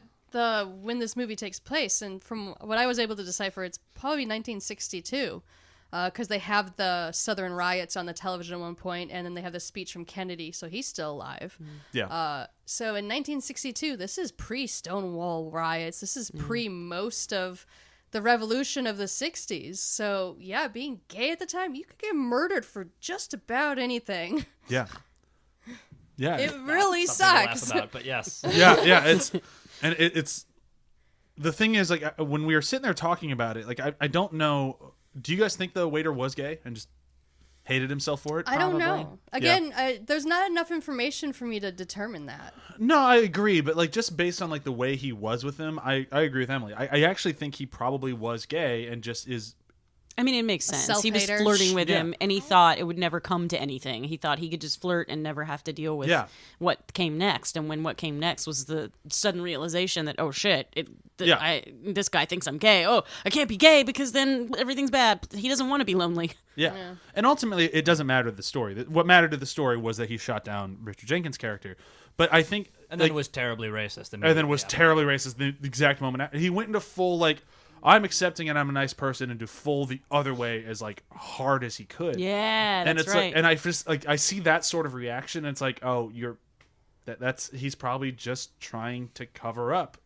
when this movie takes place, and from what I was able to decipher, it's probably 1962, because they have the Southern riots on the television at one point, and then they have the speech from Kennedy, so he's still alive. Yeah, So in 1962, this is pre-Stonewall riots. This is pre most of the revolution of the 60s. So yeah, being gay at the time, you could get murdered for just about anything. yeah, yeah. It really Something to laugh sucks. about, but yes. yeah, yeah. It's the thing is, like, when we were sitting there talking about it, like, I don't know. Do you guys think the waiter was gay and just hated himself for it? I don't Probably. know. Again, there's not enough information for me to determine that. No, I agree, but like just based on like the way he was with him, I agree with Emily. I actually think he probably was gay and just is. I mean, it makes sense. He was self-hater. flirting with Yeah. him, and he thought it would never come to anything. He thought he could just flirt and never have to deal with Yeah. what came next. And when what came next was the sudden realization that, oh shit, Yeah. this guy thinks I'm gay. Oh, I can't be gay because then everything's bad. He doesn't want to be lonely. Yeah. And ultimately, it doesn't matter to the story. What mattered to the story was that he shot down Richard Jenkins' character. But I think, And then was terribly racist. and then was terribly racist the exact moment. He went into full like, I'm accepting and I'm a nice person, and to full the other way as like hard as he could. Yeah, that's and it's right. like, and I just like I see that sort of reaction. And it's like, oh, that's he's probably just trying to cover up,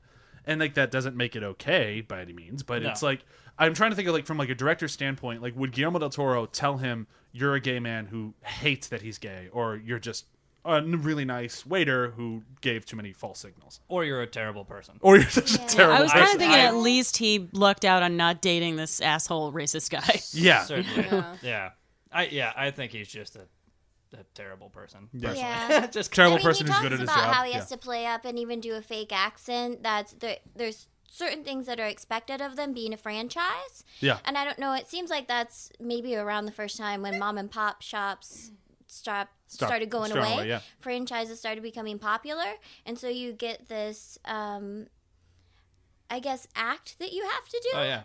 and like that doesn't make it okay by any means. But No. it's like I'm trying to think of like from like a director's standpoint, like would Guillermo del Toro tell him you're a gay man who hates that he's gay, or you're just a really nice waiter who gave too many false signals, Or you're a terrible person. or you're just a terrible I was kind of person. thinking at least he lucked out on not dating this asshole racist guy. Yeah. Certainly. I think he's just a terrible person. Yeah. Just Terrible I mean, person he who's talks good at his about job. how he Yeah. has to play up and even do a fake accent. There's certain things that are expected of them being a franchise. Yeah. And I don't know. It seems like that's maybe around the first time when mom and pop shops started going away. Yeah. Franchises started becoming popular, and so you get this, I guess, act that you have to do. Oh yeah.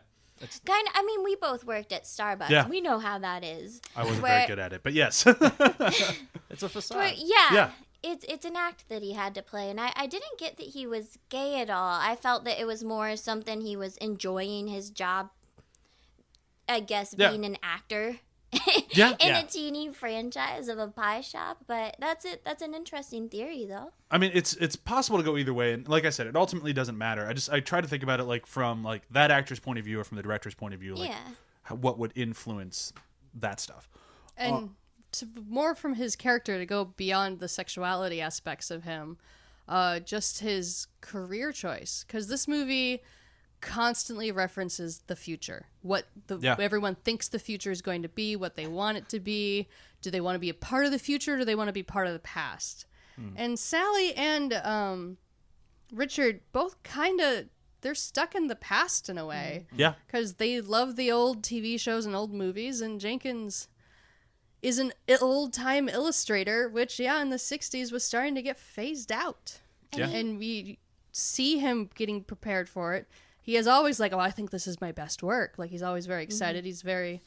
Kind of. I mean, we both worked at Starbucks. Yeah. We know how that is. I wasn't Where- very good at it, but yes. It's a facade. Where, yeah. Yeah. It's an act that he had to play, and I didn't get that he was gay at all. I felt that it was more something he was enjoying his job, I guess, Yeah. being an actor Yeah. in Yeah. a teeny franchise of a pie shop. But that's it. That's an interesting theory, though. I mean, it's possible to go either way, and like I said, it ultimately doesn't matter. I try to think about it like from like that actor's point of view or from the director's point of view, like Yeah. what would influence that stuff. And more from his character to go beyond the sexuality aspects of him, just his career choice. Because this movie constantly references the future, what everyone thinks the future is going to be, what they want it to be. Do they want to be a part of the future? Or do they want to be part of the past? And Sally and Richard both kind of, they're stuck in the past in a way. Yeah. Because they love the old TV shows and old movies, and Jenkins is an old-time illustrator, which, in the 60s was starting to get phased out. Yeah. And we see him getting prepared for it. He is always like, oh, I think this is my best work. Like, he's always very excited. He's very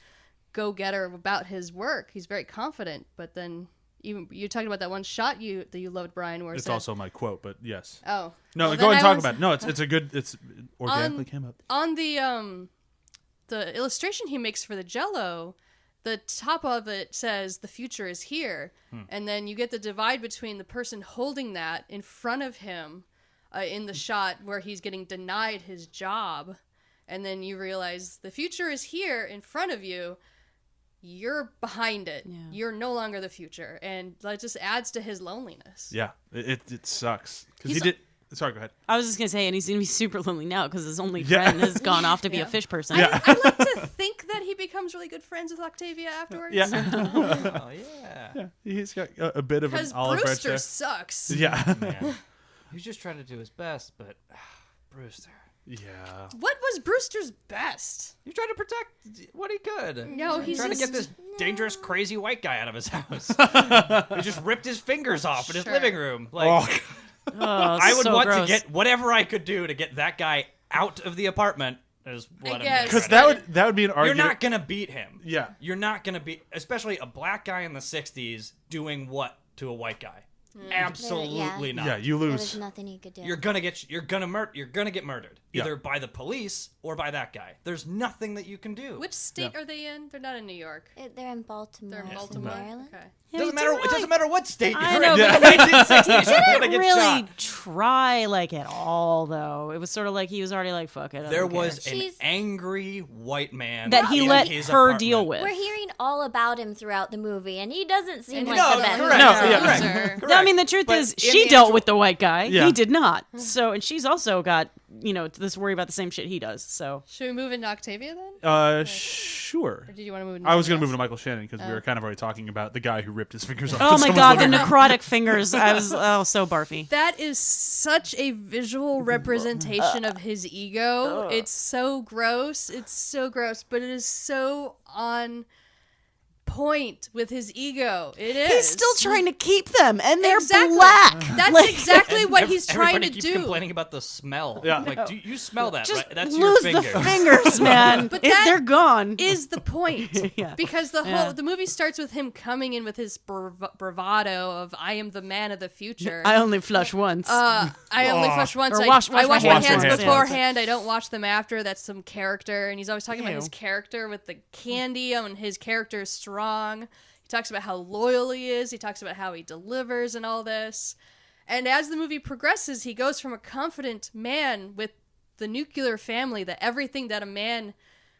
go-getter about his work. He's very confident. But then, even you talked about that one shot that you loved, Brian, where it It's said, also my quote, but yes. oh. No, Well, go ahead and then I talk was- about it. No, it's a good, it's organically came up. On the illustration he makes for the Jell-O, the top of it says the future is here, and then you get the divide between the person holding that in front of him in the shot where he's getting denied his job, and then you realize the future is here in front of you. You're behind it. Yeah. You're no longer the future, and that just adds to his loneliness. Yeah, it sucks because he He's- did. Sorry, go ahead. I was just gonna say, and he's gonna be super lonely now because his only friend has gone off to be a fish person. Yeah. I like to think that he becomes really good friends with Octavia afterwards. Yeah, Oh yeah. he's got a bit of an Because olive branch Brewster there. sucks. Yeah, Man. He was just trying to do his best, but Brewster. yeah. What was Brewster's best? He was trying to protect what he could. No, he's trying to just- get this dangerous, crazy white guy out of his house. He just ripped his fingers off in his Sure. living room. Like, Oh, Oh, I would so want gross. to get whatever I could do to get that guy out of the apartment. Is what I'm guess. because gonna try that would be an to- You're argument. not gonna beat him. Yeah. You're not gonna beat, especially a black guy in the '60s doing what to a white guy? Absolutely not. Yeah, you There was lose. nothing he could do. You're gonna get murdered Yeah. either by the police or by that guy. There's nothing that you can do. Which state are they in? They're not in New York. They're in Baltimore. They're in so Baltimore. Maryland. Okay. Yeah, doesn't he matter. didn't It doesn't matter what state I you're know, in. but In the 1960s, you're gonna didn't get really shot. try like at all though. It was sort of like he was already like, fuck it. I There don't care. was an She's- angry white man that he in let his her apartment. deal with. We're hearing all about him throughout the movie, and he doesn't seem And like no, the best. correct. No, person. yeah. Sure. No, I mean the truth But is in she the dealt actual- with the white guy. Yeah. He did not. So and she's also got this worry about the same shit he does. So Should we move into Octavia then? Sure. Or did you want to move into I was going to something move to Michael Shannon because we were kind of already talking about the guy who ripped his fingers off. oh in my someone's god, the living room. necrotic fingers. I was so barfy. That is such a visual representation of his ego. It's so gross. It's so gross, but it is so on point with his ego. It is. He's still trying to keep them, and they're Exactly. black. That's Like, exactly what he's trying Everybody to keeps do. complaining about the smell. Yeah. Like, do you smell that? Just Right? That's lose your the finger. fingers, man. But that they're gone. Is the point. Yeah. Because the Yeah. whole the movie starts with him coming in with his bravado of I am the man of the future. I only flush once. I only flush once. Or I wash I my wash my hands hands once. beforehand. I don't wash them after. That's some character. And he's always talking about Ew. his character with the candy and his character is strong. He talks about how loyal he is. He talks about how he delivers and all this. And as the movie progresses, he goes from a confident man with the nuclear family, that everything that a man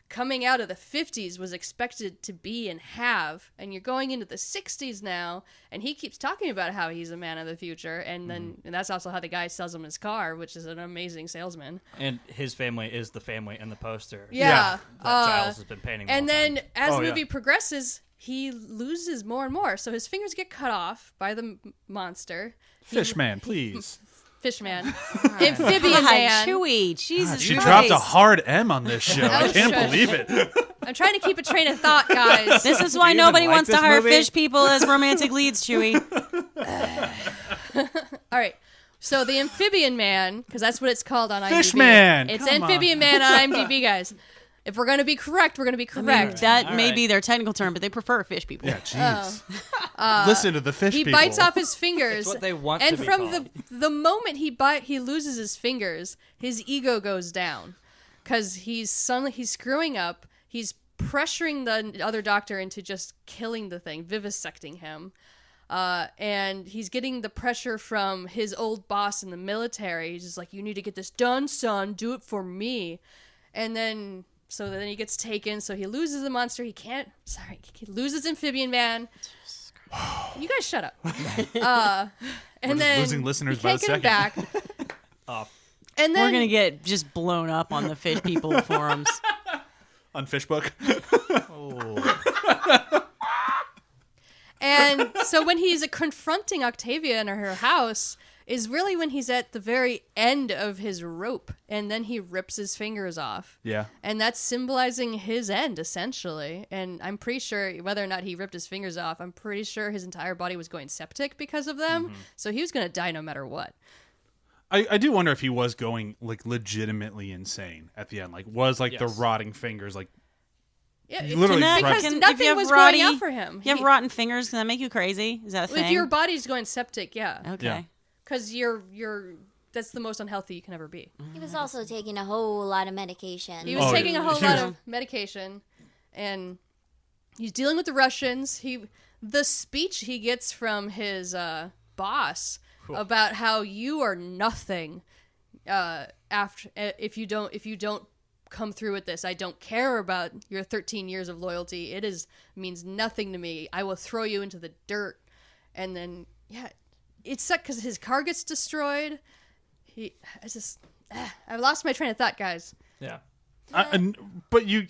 coming out of the 50s was expected to be and have, and you're going into the 60s now, and he keeps talking about how he's a man of the future, and then and that's also how the guy sells him his car, which is an amazing salesman. And his family is the family in the poster. Yeah. That Giles has been painting. And the whole then time. as Oh, the yeah. movie progresses, he loses more and more. So his fingers get cut off by the monster. Fishman, please. Fishman. Amphibian Hi, man. Chewie. Jesus She Christ. dropped a hard M on this show. I Oh, can't shush. believe it. I'm trying to keep a train of thought, guys. This is why Do you even nobody like wants to this hire movie? fish people as romantic leads, Chewie. All right. So the amphibian man, because that's what it's called on IMDb. Fishman, It's come amphibian man on IMDb, guys. If we're going to be correct, we're going to be I mean, correct. that All may right. be their technical term, but they prefer fish people. Yeah, jeez. Listen to the fish he people. bites off his fingers. It's what they want and to be from called. the moment he loses his fingers, his ego goes down because he's screwing up. He's pressuring the other doctor into just killing the thing, vivisecting him. And he's getting the pressure from his old boss in the military. He's just like, you need to get this done, son. Do it for me. And then he gets taken. So he loses the monster. He loses amphibian man. You guys shut up. And just then losing listeners he by can't the get him back. Off. And then We're going to get just blown up on the fish people forums. on Fishbook. And so when he's confronting Octavia in her house is really when he's at the very end of his rope, and then he rips his fingers off. Yeah. And that's symbolizing his end, essentially. And I'm pretty sure whether or not he ripped his fingers off, I'm pretty sure his entire body was going septic because of them. So he was going to die no matter what. I do wonder if he was going like legitimately insane at the end. Like was like the Yes. rotting fingers like Yeah, literally Can that- right- because can- if nothing you have was rotty- going out for him. You have rotten fingers? Can that make you crazy? Is that a thing? If your body's going septic, yeah. Okay. Yeah. Because that's the most unhealthy you can ever be. He was also taking a whole lot of medication. He was Oh, taking yeah. a whole He lot was- of medication, and he's dealing with the Russians. The speech he gets from his boss about how you are nothing if you don't come through with this. I don't care about your 13 years of loyalty. It means nothing to me. I will throw you into the dirt, and then it sucked because his car gets destroyed. I've lost my train of thought, guys. Yeah. But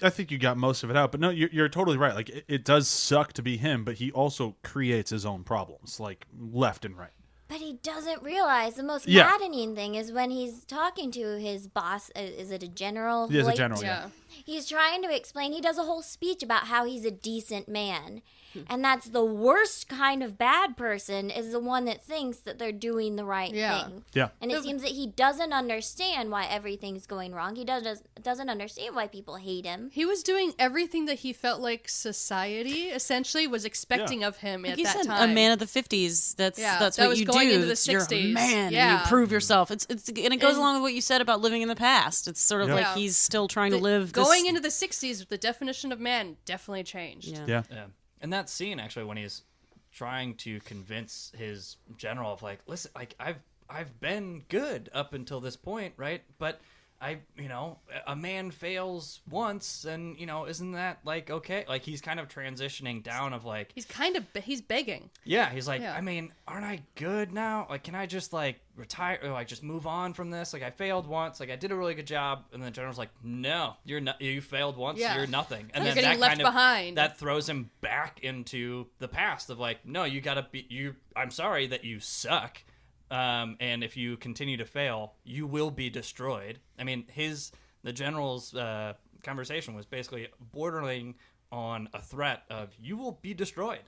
I think you got most of it out. But no, you're totally right. Like it does suck to be him, but he also creates his own problems, like left and right. But he doesn't realize the most Yeah. maddening thing is when he's talking to his boss. Is it a general? He is a Like, general. Yeah. He's trying to explain. He does a whole speech about how he's a decent man. And that's the worst kind of bad person is the one that thinks that they're doing the right thing. Yeah. And it seems that he doesn't understand why everything's going wrong. He doesn't understand why people hate him. He was doing everything that he felt like society essentially was expecting of him Like at you that said, time. a man of the 50s. That's that what was you going do. into the It's- you're a 60s. man. Yeah. And you prove yourself. And it goes And- along with what you said about living in the past. It's sort of Yeah. like Yeah. he's still trying to live. Going this, into the 60s, the definition of man definitely changed. Yeah. Yeah. Yeah. And that scene actually when he's trying to convince his general of like, listen, like I've been good up until this point, right? But a man fails once, and isn't that like okay? Like he's kind of transitioning down of like he's begging. yeah, he's like, Yeah. I mean, aren't I good now? Like, can I just like retire or like just move on from this? Like I failed once, like I did a really good job, and the general's like, no, you're not. You failed once, Yeah. you're nothing, and You're then getting that left behind. That throws him back into the past of like, no, you gotta be you. I'm sorry that you suck. And if you continue to fail, you will be destroyed. I mean, the general's conversation was basically bordering on a threat of you will be destroyed,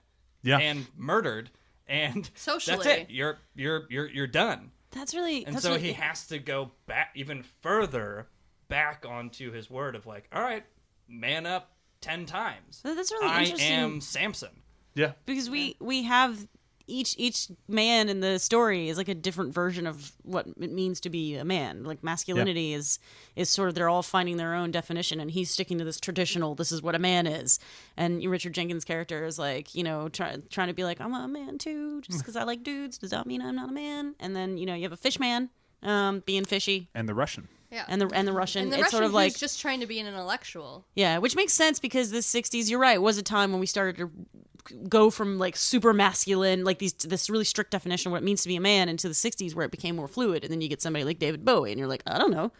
and murdered, and Socially. that's it. You're done. That's really. And that's so really, he has to go back even further back onto his word of like, all right, man up 10 times. That's really I interesting. am Samson. Yeah. Because we have each man in the story is like a different version of what it means to be a man. Like masculinity is sort of, they're all finding their own definition, and he's sticking to this traditional, this is what a man is. And Richard Jenkins' character is like, trying to be like, I'm a man too, just because I like dudes does that mean I'm not a man? And then you have a fish man being fishy, And the Russian. Yeah. and the Russian. And the it's Russian sort of like who's just trying to be an intellectual. yeah, which makes sense because the 60s, you're right, was a time when we started to go from like super masculine, like this really strict definition of what it means to be a man, into the 60s where it became more fluid, and then you get somebody like David Bowie and you're like, I don't know.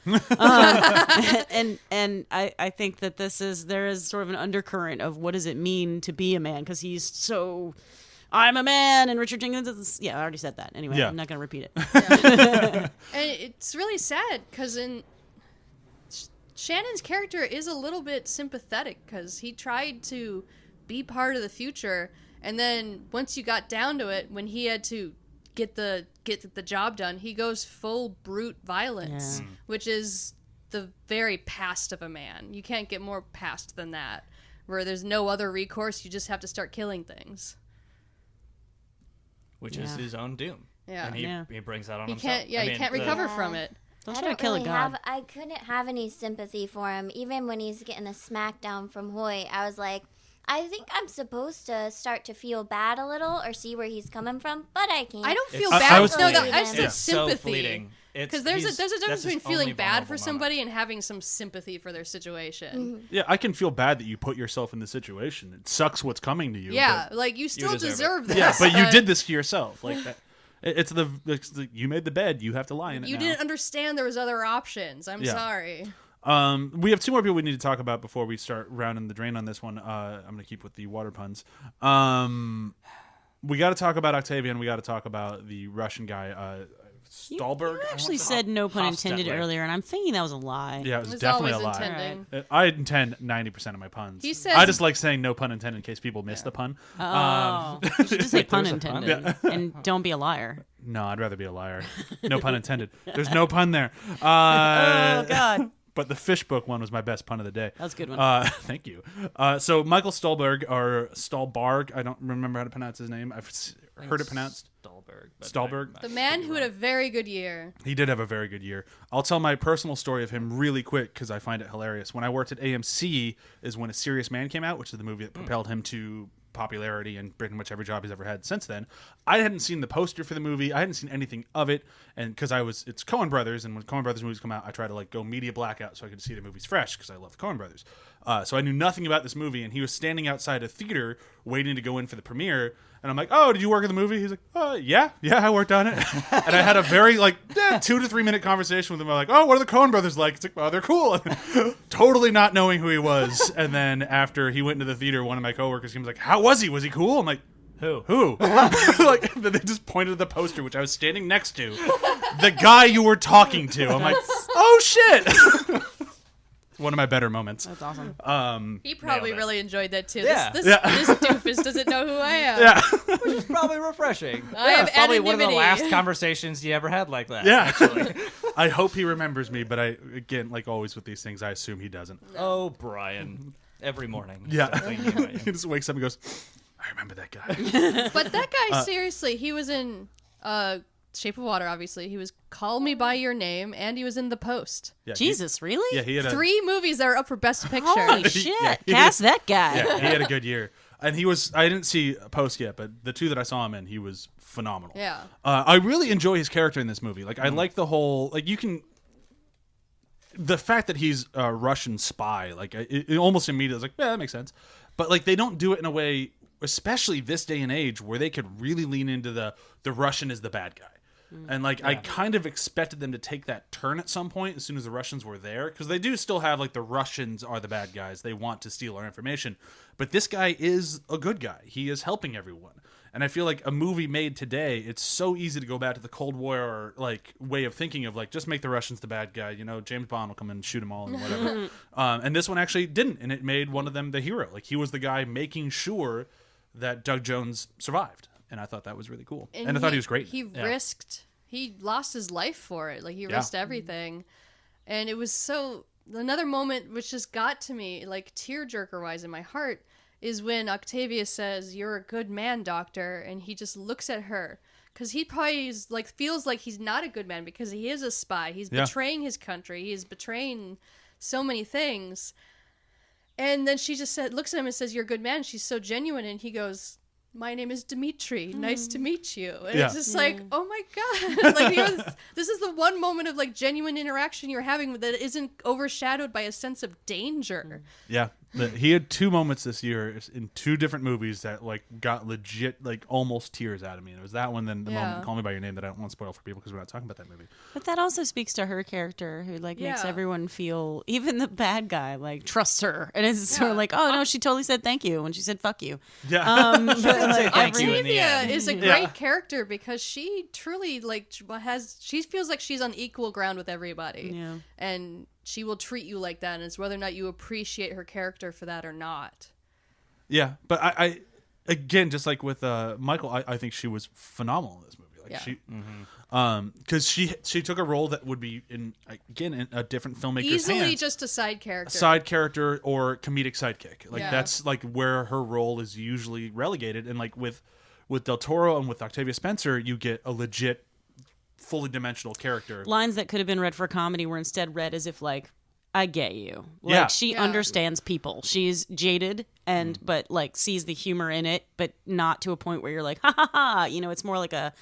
And I think that there is sort of an undercurrent of what does it mean to be a man, because he's so I'm a man, and Richard Jenkins is, I already said that anyway. Yeah. I'm not going to repeat it. And it's really sad because Shannon's character is a little bit sympathetic because he tried to be part of the future, and then once you got down to it, when he had to get the job done, he goes full brute violence, which is the very past of a man. You can't get more past than that, where there's no other recourse. You just have to start killing things. Which is his own doom. Yeah. And he brings that on He himself. can't. Yeah, he can't recover from it. Don't I try to don't kill really a god. I couldn't have any sympathy for him, even when he's getting the smackdown from Hoyt. I was like, I think I'm supposed to start to feel bad a little or see where he's coming from, but I can't. I don't feel I bad. was No, fleeting. I said It's so sympathy. fleeting. Because there's a difference that's his between feeling only bad for vulnerable somebody moment. and having some sympathy for their situation. Yeah, I can feel bad that you put yourself in the situation. It sucks what's coming to you. Yeah, but, like you still deserve it. deserve this. yeah, but you did this to yourself. Like that. It's the you made the bed. You have to lie in it. You now. didn't understand there was other options. I'm Yeah. sorry. We have two more people we need to talk about before we start rounding the drain on this one. I'm going to keep with the water puns. We got to talk about Octavian. We got to talk about the Russian guy, Stahlberg. You actually said no pun intended Hofstetler. earlier, and I'm thinking that was a lie. Yeah, it was It was definitely a always lie. intending. I intend 90% of my puns. He says- I just like saying no pun intended in case people miss the pun. Oh, you should just say pun there's a pun? intended, and don't be a liar. No, I'd rather be a liar. No pun intended. There's no pun there. Oh God, But the fish book one was my best pun of the day. that was a good one. Thank you. So Michael Stahlberg, or Stahlbarg, I don't remember how to pronounce his name. I've heard it pronounced. Stahlberg. but Stahlberg? I The man who had a very good year. He did have a very good year. I'll tell my personal story of him really quick because I find it hilarious. When I worked at AMC is when A Serious Man came out, which is the movie that propelled him to popularity and pretty much every job he's ever had since then. I hadn't seen the poster for the movie. I hadn't seen anything of it, and because it's Coen Brothers, and when Coen Brothers movies come out, I try to like go media blackout so I could see the movies fresh because I love the Coen Brothers. So I knew nothing about this movie, and he was standing outside a theater waiting to go in for the premiere. And I'm like, oh, did you work on the movie? He's like, yeah, I worked on it. And I had a very 2 to 3 minute conversation with him. I'm like, oh, what are the Coen Brothers like? It's like, oh, they're cool. Totally not knowing who he was. And then after he went into the theater, one of my coworkers came, was like, how was he? Was he cool? I'm like, Who? Like, they just pointed at the poster, which I was standing next to. The guy you were talking to. I'm like, oh, shit. One of my better moments. That's awesome. He probably Nailed it. really enjoyed that too. Yeah. This doofus doesn't know who I am. Yeah. Which is probably refreshing. I have It's probably one of the anonymity. last conversations you ever had like that. Yeah. Actually. I hope he remembers me, but again, like always with these things, I assume he doesn't. Oh, Brian. Every morning. Yeah. I'm thinking about you. He just wakes up and goes, I remember that guy. But that guy, seriously, he was in Shape of Water, obviously. He was Call Me By Your Name, and he was in The Post. Yeah, Jesus, really? He had a 3 movies that are up for Best Picture. Holy shit! Yeah, he Cast that guy. Yeah, he had a good year. And he was, I didn't see Post yet, but the 2 that I saw him in, he was phenomenal. Yeah. I really enjoy his character in this movie. Like, I like the whole, like, you can, the fact that he's a Russian spy, like it almost immediately was like, yeah, that makes sense. But like they don't do it in a way, especially this day and age, where they could really lean into the Russian is the bad guy. And like I kind of expected them to take that turn at some point as soon as the Russians were there, because they do still have like the Russians are the bad guys. They want to steal our information, but this guy is a good guy. He is helping everyone. And I feel like a movie made today, it's so easy to go back to the Cold War like way of thinking of like, just make the Russians the bad guy. You know, James Bond will come in and shoot them all and whatever. And this one actually didn't, and it made one of them the hero. Like he was the guy making sure that Doug Jones survived, and I thought that was really cool. And I thought he was great. He lost his life for it. Like he risked everything, and it was so. Another moment which just got to me, like tearjerker wise in my heart, is when Octavia says, "You're a good man, Doctor," and he just looks at her because he probably is, like feels like he's not a good man because he is a spy. He's betraying his country. He's betraying so many things. And then she just looks at him and says, "You're a good man." She's so genuine, and he goes, "My name is Dmitri. Nice to meet you." And it's just like, oh my god! Like this is the one moment of like genuine interaction you're having that isn't overshadowed by a sense of danger. Yeah, he had 2 moments this year in 2 different movies that like got legit like almost tears out of me. And it was that one, then the moment "Call Me by Your Name" that I don't want to spoil for people because we're not talking about that movie. But that also speaks to her character, who like makes everyone feel, even the bad guy, like trusts her, and it's sort of like, oh no, she totally said thank you when she said fuck you. Yeah, Say thank you in the Octavia end. is a great character because she truly like she feels like she's on equal ground with everybody, and she will treat you like that, and it's whether or not you appreciate her character for that or not. Yeah, but I again, just like with Michael, I think she was phenomenal in this movie. Like she, because she took a role that would be in a different filmmaker's Easily hands. just a side character. A side character or comedic sidekick. Like that's like where her role is usually relegated. And like with Del Toro and with Octavia Spencer, you get a legit, fully dimensional character. Lines that could have been read for comedy were instead read as if like, I get you. Like she understands people. She's jaded but like sees the humor in it, but not to a point where you're like, ha ha ha. You know, it's more like a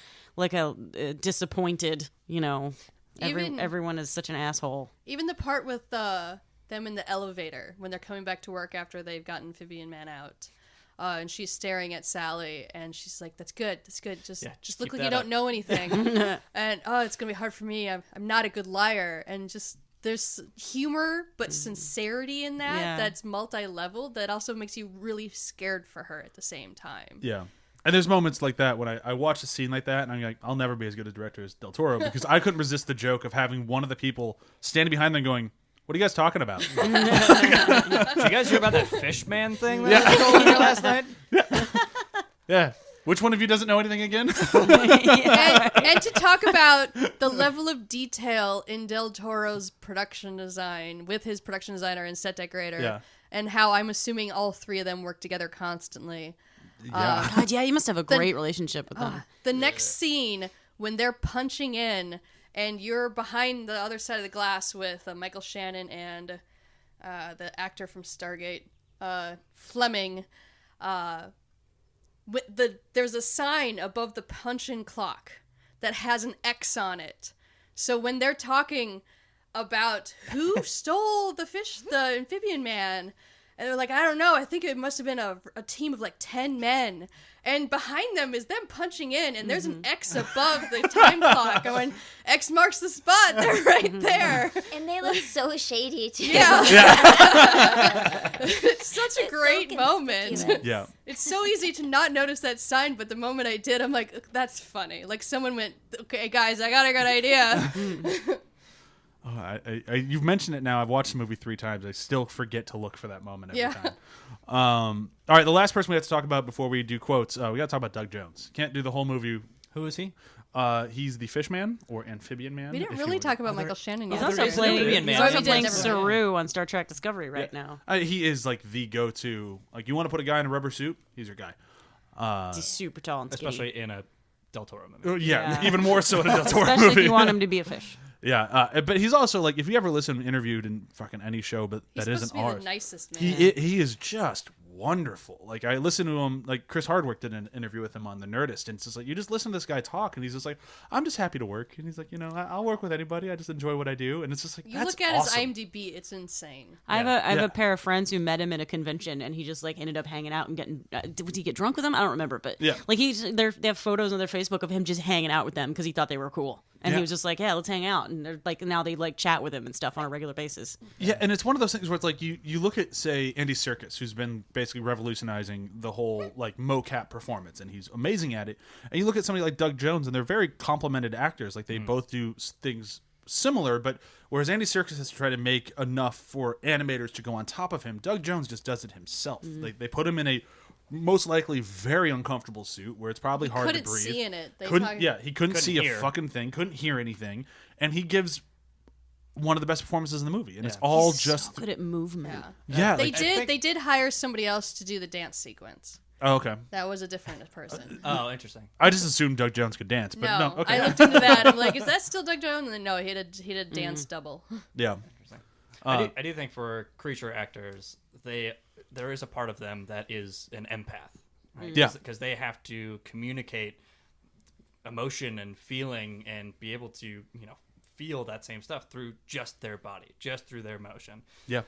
disappointed, you know, everyone is such an asshole. Even the part with them in the elevator when they're coming back to work after they've got Amphibian Man out. And she's staring at Sally, and she's like, "That's good. Just look like you don't know anything." And it's gonna be hard for me. I'm not a good liar. And just there's humor but sincerity in that that's multi-level that also makes you really scared for her at the same time. Yeah. And there's moments like that when I watch a scene like that, and I'm like, I'll never be as good a director as Del Toro, because I couldn't resist the joke of having one of the people standing behind them going, "What are you guys talking about?" Did you guys hear about that fish man thing that was going on here last night? Yeah. Which one of you doesn't know anything again? And to talk about the level of detail in Del Toro's production design with his production designer and set decorator, and how I'm assuming all 3 of them work together constantly. God, yeah, you must have a great relationship with them. The next scene when they're punching in and you're behind the other side of the glass with Michael Shannon and the actor from Stargate, Fleming. There's a sign above the punch-in clock that has an X on it. So when they're talking about who stole the amphibian man, and they're like, I don't know, I think it must have been a team of like 10 men. And behind them is them punching in, and there's an X above the time clock going, X marks the spot. They're right there. And they look so shady, too. Yeah. It's such a great moment. Yeah. It's so easy to not notice that sign, but the moment I did, I'm like, that's funny. Like someone went, okay, guys, I got a good idea. You've mentioned it now. I've watched the movie 3 times. I still forget to look for that moment every time. All right, the last person we have to talk about before we do quotes, we got to talk about Doug Jones. Can't do the whole movie. Who is he? He's the fish man or amphibian man. We didn't really talk about Michael Shannon yet. He's also playing Saru on Star Trek Discovery right now. He is like the go-to. Like, you want to put a guy in a rubber suit? He's your guy. He's super tall and skinny. Especially in a Del Toro movie. Yeah, even more so in a Del Toro Especially movie. if you want him to be a fish. Yeah, but he's also like, if you ever listen interviewed in fucking any show, but He's that isn't supposed to be ours. the nicest man. He is just wonderful. Like I listened to him, like Chris Hardwick did an interview with him on The Nerdist, and it's just like you just listen to this guy talk, and he's just like, I'm just happy to work, and he's like, I'll work with anybody. I just enjoy what I do, and it's just like You that's look at awesome. his IMDb, it's insane. I have Yeah. a pair of friends who met him at a convention, and he just like ended up hanging out and getting. Did he get drunk with them? I don't remember, but Yeah. like they have photos on their Facebook of him just hanging out with them because he thought they were cool, and Yeah. he was just like, yeah, let's hang out, and they're like now they like chat with him and stuff on a regular basis. Yeah, and it's one of those things where it's like you look at, say, Andy Serkis, who's been basically revolutionizing the whole like mocap performance, and he's amazing at it. And you look at somebody like Doug Jones, and they're very complimented actors. Like they both do things similar, but whereas Andy Serkis has tried to make enough for animators to go on top of him, Doug Jones just does it himself. They put him in a most likely very uncomfortable suit where it's probably hard to Couldn't breathe. see in it. They Couldn't, talk- yeah, he couldn't see hear. a fucking thing, couldn't hear anything, and he gives one of the best performances in the movie, and it's Yeah. all He's just so good at movement. Yeah. yeah. They like- did. They did hire somebody else to do the dance sequence. Oh, okay. That was a different person. Oh, interesting. I just assumed Doug Jones could dance, but no. Okay. I looked into that. I'm like, is that still Doug Jones? And then no, he did a dance double. Yeah. Interesting. Uh, I do think for creature actors, there is a part of them that is an empath. Right? Yeah. Because they have to communicate emotion and feeling and be able to, feel that same stuff through just their body, just through their motion. Yeah.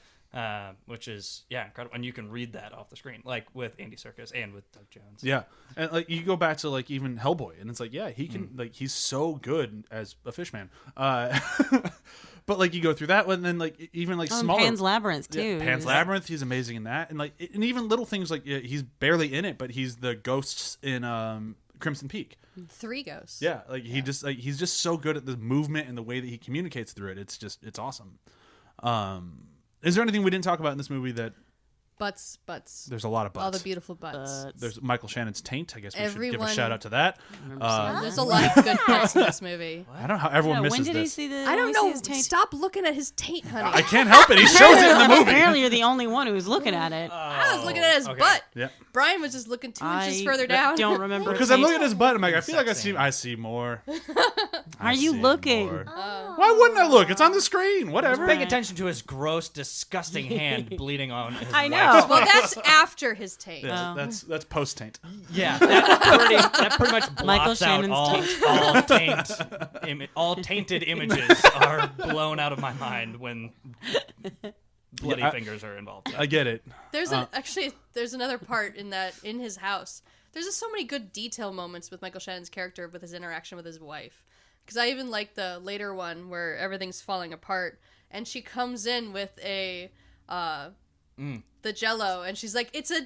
Which is incredible, and you can read that off the screen, like with Andy Serkis and with Doug Jones. Yeah. And like you go back to like even Hellboy, and it's like, yeah, he can like he's so good as a fishman. But like you go through that one, then like even like Oh, smaller Pan's Labyrinth too. Yeah, Pan's He's- Labyrinth, he's amazing in that, and like and even little things like he's barely in it, but he's the ghosts in Crimson Peak. 3 ghosts. Yeah, like he just like he's just so good at the movement and the way that he communicates through it. It's awesome. Is there anything we didn't talk about in this movie that Butts. there's a lot of butts? All the beautiful butts. There's Michael Shannon's taint. I guess we should give a Everyone- shout out to that. There's a lot of good butts in this movie. I don't know how everyone Yeah, misses when did he this. see the? I don't when did he see know. his taint? Stop looking at his taint, honey. I can't help it. He shows it in the movie. Apparently, you're the only one who's looking at it. I was looking at his okay. butt. Yeah. Brian was just looking 2 inches I further down. don't remember. Because a I'm taint. looking at his butt. I'm like, I feel like Sex scene. I see more. Are you looking? Why wouldn't I look? It's on the screen. Whatever. Paying attention to his gross, disgusting hand bleeding on his I know. wife's Well, that's after his taint. Yeah, that's post taint. Yeah, that pretty much Michael blots out Shannon's all tainted images are blown out of my mind when bloody Yeah, fingers are involved. I get it. There's there's another part in his house. There's just so many good detail moments with Michael Shannon's character with his interaction with his wife. Because I even like the later one where everything's falling apart and she comes in with a the Jell-O and she's like, it's a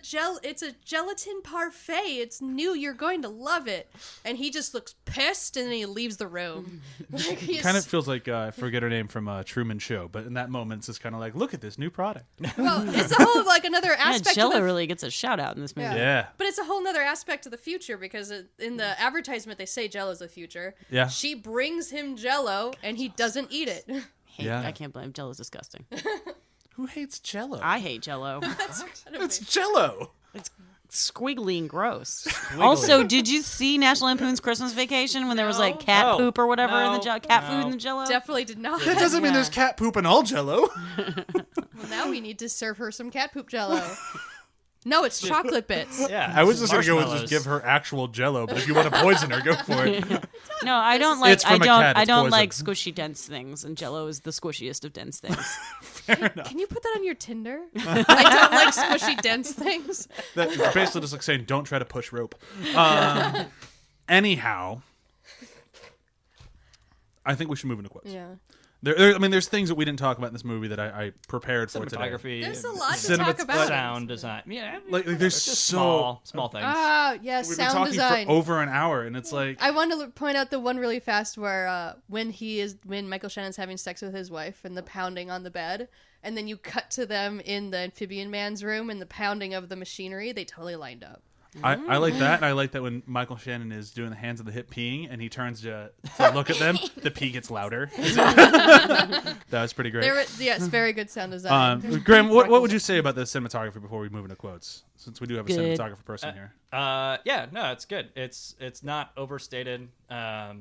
gelatin parfait. It's new. You're going to love it. And he just looks pissed and then he leaves the room. Like, Kind of feels like I forget her name from Truman Show, but in that moment it's just kind of like, look at this new product. well, it's a whole like another Yeah, aspect. Jello of the, really gets a shout out in this movie. Yeah. But it's a whole nother aspect of the future because in the advertisement they say Jello's the future. Yeah. She brings him Jello and he doesn't eat it. Yeah. I can't blame Jello's disgusting. Who hates Jello? I hate Jello. It's Jello. Squiggly and gross. Also, did you see National Lampoon's Christmas Vacation when there was like cat No. poop or whatever in the No. cat No. food in the Jello? Definitely did not. That doesn't mean there's cat poop in all Jello. Well, now we need to serve her some cat poop Jello. No, it's chocolate bits. Yeah, I was just gonna go and marshmallows. just give her actual Jello, but if you want to poison her, go for it. No, I don't like. It's from a cat, I it's don't poison. like squishy dense things, and Jello is the squishiest of dense things. Can you put that on your Tinder? I don't like squishy dense things. That's basically just like saying, don't try to push rope. Anyhow, I think we should move into quotes. Yeah. There's things that we didn't talk about in this movie that I prepared for today. Cinematography, There's a lot to Cinema- talk about. sound design. Yeah, Like there's just so small things. Ah, yeah, we've been sound talking design. for over an hour, and it's like I want to point out the one really fast where when Michael Shannon's having sex with his wife and the pounding on the bed, and then you cut to them in the amphibian man's room and the pounding of the machinery, they totally lined up. I like that, and I like that when Michael Shannon is doing the hands of the hip peeing, and he turns to look at them, the pee gets louder. That was pretty great. Yes, very good sound design. Graham, what would you say about the cinematography before we move into quotes? Since we do have a Good. cinematographer person here. Yeah, no, it's good. It's not overstated. I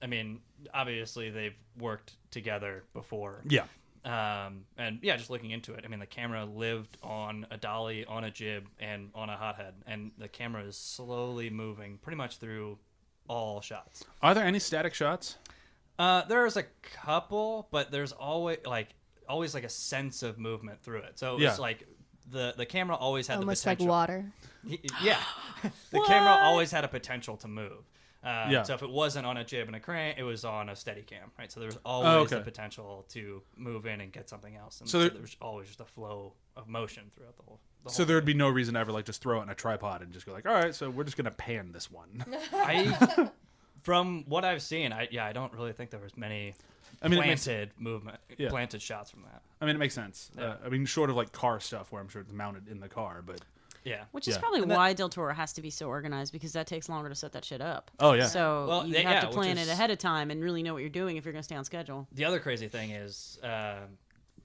mean, obviously they've worked together before. Yeah. And yeah, just looking into it, I mean, the camera lived on a dolly, on a jib, and on a hothead, and the camera is slowly moving pretty much through all shots. Are there any static shots? There's a couple, but there's always like a sense of movement through it. So Yeah. it's like the camera always had Almost the like potential. water. Yeah, the camera always had a potential to move. Yeah. So if it wasn't on a jib and a crane, it was on a steady cam, right? So there's always okay. the potential to move in and get something else. And So so there- there's always just a flow of motion throughout the whole So there would be no reason to ever like just throw it on a tripod and just go like, all right, so we're just gonna pan this one. From what I've seen, I don't really think there was many I mean, it makes- planted shots from that. I mean, it makes sense. Yeah. I mean, short of like car stuff where I'm sure it's mounted in the car, but Yeah. Which is Yeah. probably And that- why Del Toro has to be so organized, because that takes longer to set that shit up. oh yeah, So Well, you yeah, have to which plan is- it ahead of time and really know what you're doing if you're going to stay on schedule. The other crazy thing is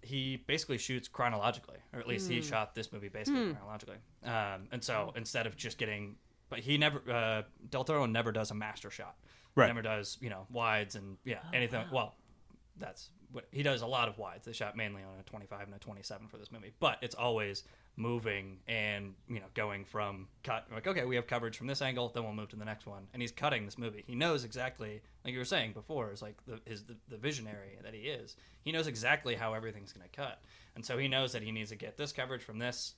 he basically shoots chronologically, or at least he shot this movie basically chronologically. And so instead of just getting, but he never, Del Toro never does a master shot. Right. He never does, wides and anything. Well, that's what he does. A lot of wides. They shot mainly on a 25 and a 27 for this movie, but it's always moving and going from cut, like, okay, we have coverage from this angle, then we'll move to the next one, and he's cutting this movie. He knows exactly, like you were saying before, it's like the visionary that he is. He knows exactly how everything's going to cut, and so he knows that he needs to get this coverage from this,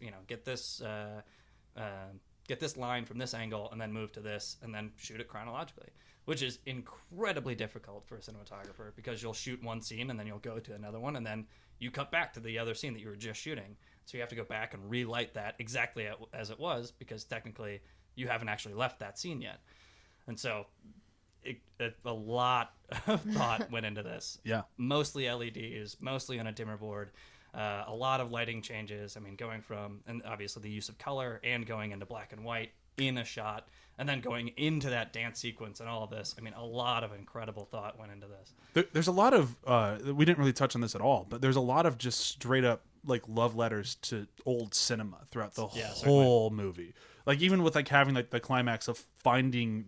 get this line from this angle, and then move to this, and then shoot it chronologically, which is incredibly difficult for a cinematographer, because you'll shoot one scene and then you'll go to another one, and then you cut back to the other scene that you were just shooting. So you have to go back and relight that exactly as it was, because technically you haven't actually left that scene yet. And so a lot of thought went into this. yeah. Mostly LEDs, mostly on a dimmer board. A lot of lighting changes. I mean, going from, and obviously the use of color, and going into black and white in a shot, and then going into that dance sequence and all of this. I mean, a lot of incredible thought went into this. There's a lot of we didn't really touch on this at all, but there's a lot of just straight up like love letters to old cinema throughout the whole movie. Like even with like having like the climax of finding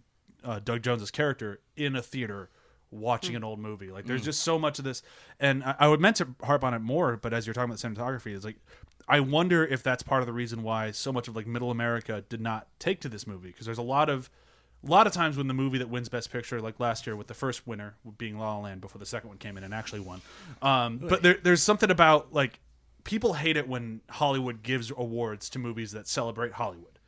Doug Jones's character in a theater watching an old movie. Like there's just so much of this, and I would meant to harp on it more, but as you're talking about cinematography, it's like I wonder if that's part of the reason why so much of like middle America did not take to this movie, because there's a lot of times when the movie that wins Best Picture, like last year with the first winner being La La Land before the second one came in and actually won. But there's something about like people hate it when Hollywood gives awards to movies that celebrate Hollywood.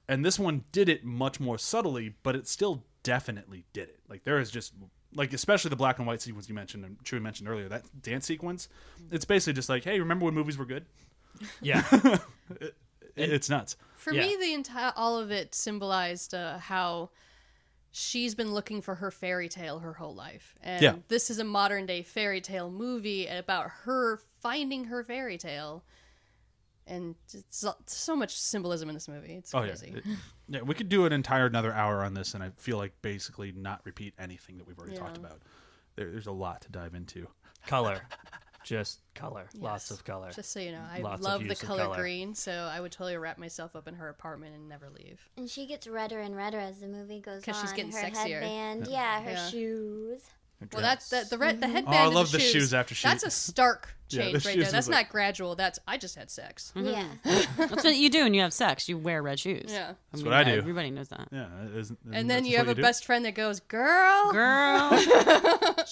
And this one did it much more subtly, but it still definitely did it. Like there is just like, especially the black and white sequence you mentioned and Chewie mentioned earlier, that dance sequence, it's basically just like, hey, remember when movies were good? Yeah. It's nuts. For Yeah. me, all of it symbolized how she's been looking for her fairy tale her whole life, and Yeah. this is a modern day fairy tale movie about her finding her fairy tale, and it's so much symbolism in this movie. It's crazy. Yeah, we could do another hour on this, and I feel like basically not repeat anything that we've already talked about. There's a lot to dive into. Color. Just color. Yes. Lots of color. Just so you know, I Lots of love the use of color color. green, so I would totally wrap myself up in her apartment and never leave. And she gets redder and redder as the movie goes on. 'Cause she's getting her sexier. headband, her Yeah. shoes. Well, that's the headband. Oh, I and love the the shoes after she- That's a stark Yeah, change the right shoes there. was That's like- not gradual. That's I just had sex. Yeah. That's what you do when you have sex. You wear red shoes. Yeah. That's what I do. Everybody knows that. Yeah, And then you have a best friend that goes, "Girl, Girl.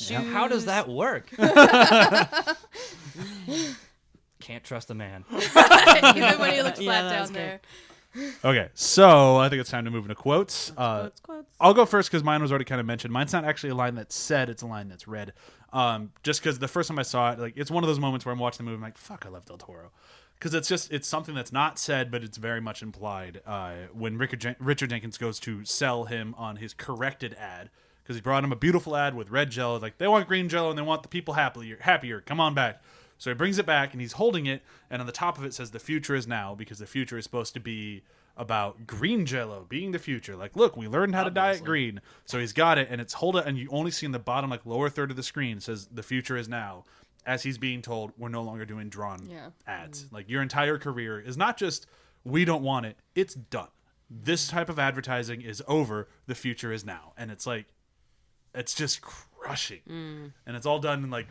Now, how does that work? Can't trust a man. even when he looks Yeah, flat that down was there." Okay, so I think it's time to move into quotes. Quotes. I'll go first because mine was already kind of mentioned. Mine's not actually a line that's said; it's a line that's read. Just because the first time I saw it, like it's one of those moments where I'm watching the movie, I'm like, "Fuck, I love Del Toro," because it's something that's not said, but it's very much implied. When Richard Jenkins goes to sell him on his corrected ad, because he brought him a beautiful ad with red Jello, like they want green Jello and they want the people happier. Come on back. So he brings it back and he's holding it, and on the top of it says, "The future is now," because the future is supposed to be about green Jello being the future. Like, look, we learned how to diet green. So he's got it, and it's hold it, and you only see in the bottom, like lower third of the screen says, "The future is now," as he's being told, we're no longer doing drawn ads. Like your entire career is not just we don't want it; it's done. This type of advertising is over. The future is now, and it's like, it's just crushing, and it's all done in like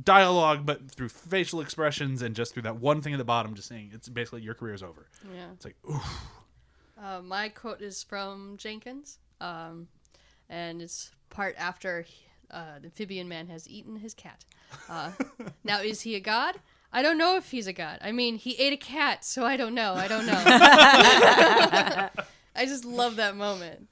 dialogue, but through facial expressions and just through that one thing at the bottom, just saying it's basically your career's over. Yeah. It's like, oof. My quote is from Jenkins, and it's part after the amphibian man has eaten his cat. Now, is he a god? I don't know if he's a god. I mean, he ate a cat, so I don't know. I just love that moment.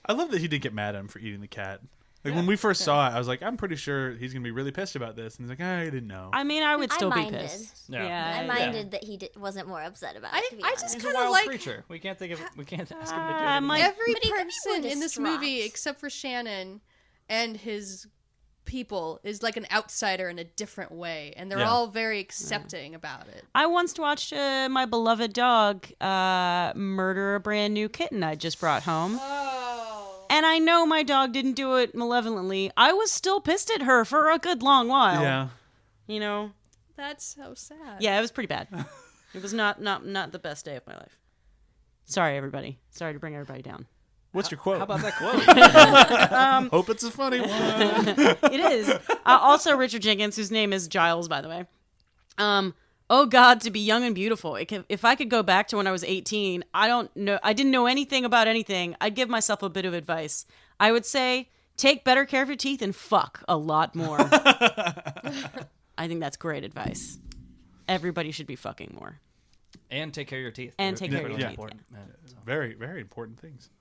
I love that he did get mad at him for eating the cat. Like when we first saw it, I was like, I'm pretty sure he's gonna be really pissed about this, and he's like, I didn't know. I mean, I would still be minded. pissed. Yeah. I minded that he wasn't more upset about it. To be I just honest. He's a kind of wild like creature. We can't think of. We can't ask him to do I anything. might- every But he could be person more in this distraught. movie, except for Shannon and his people, is like an outsider in a different way, and they're Yeah. all very accepting about it. I once watched my beloved dog murder a brand new kitten I just brought home. And I know my dog didn't do it malevolently. I was still pissed at her for a good long while. Yeah. You know? That's so sad. Yeah, it was pretty bad. It was not the best day of my life. Sorry, everybody. Sorry to bring everybody down. What's your quote? How about that quote? Hope it's a funny one. It is. Also, Richard Jenkins, whose name is Giles, by the way. Oh God, to be young and beautiful. If I could go back to when I was 18, I didn't know anything about anything. I'd give myself a bit of advice. I would say, take better care of your teeth and fuck a lot more. I think that's great advice. Everybody should be fucking more. And take care of your teeth. And take care of Really your teeth. important. Yeah, so. Very, very important things.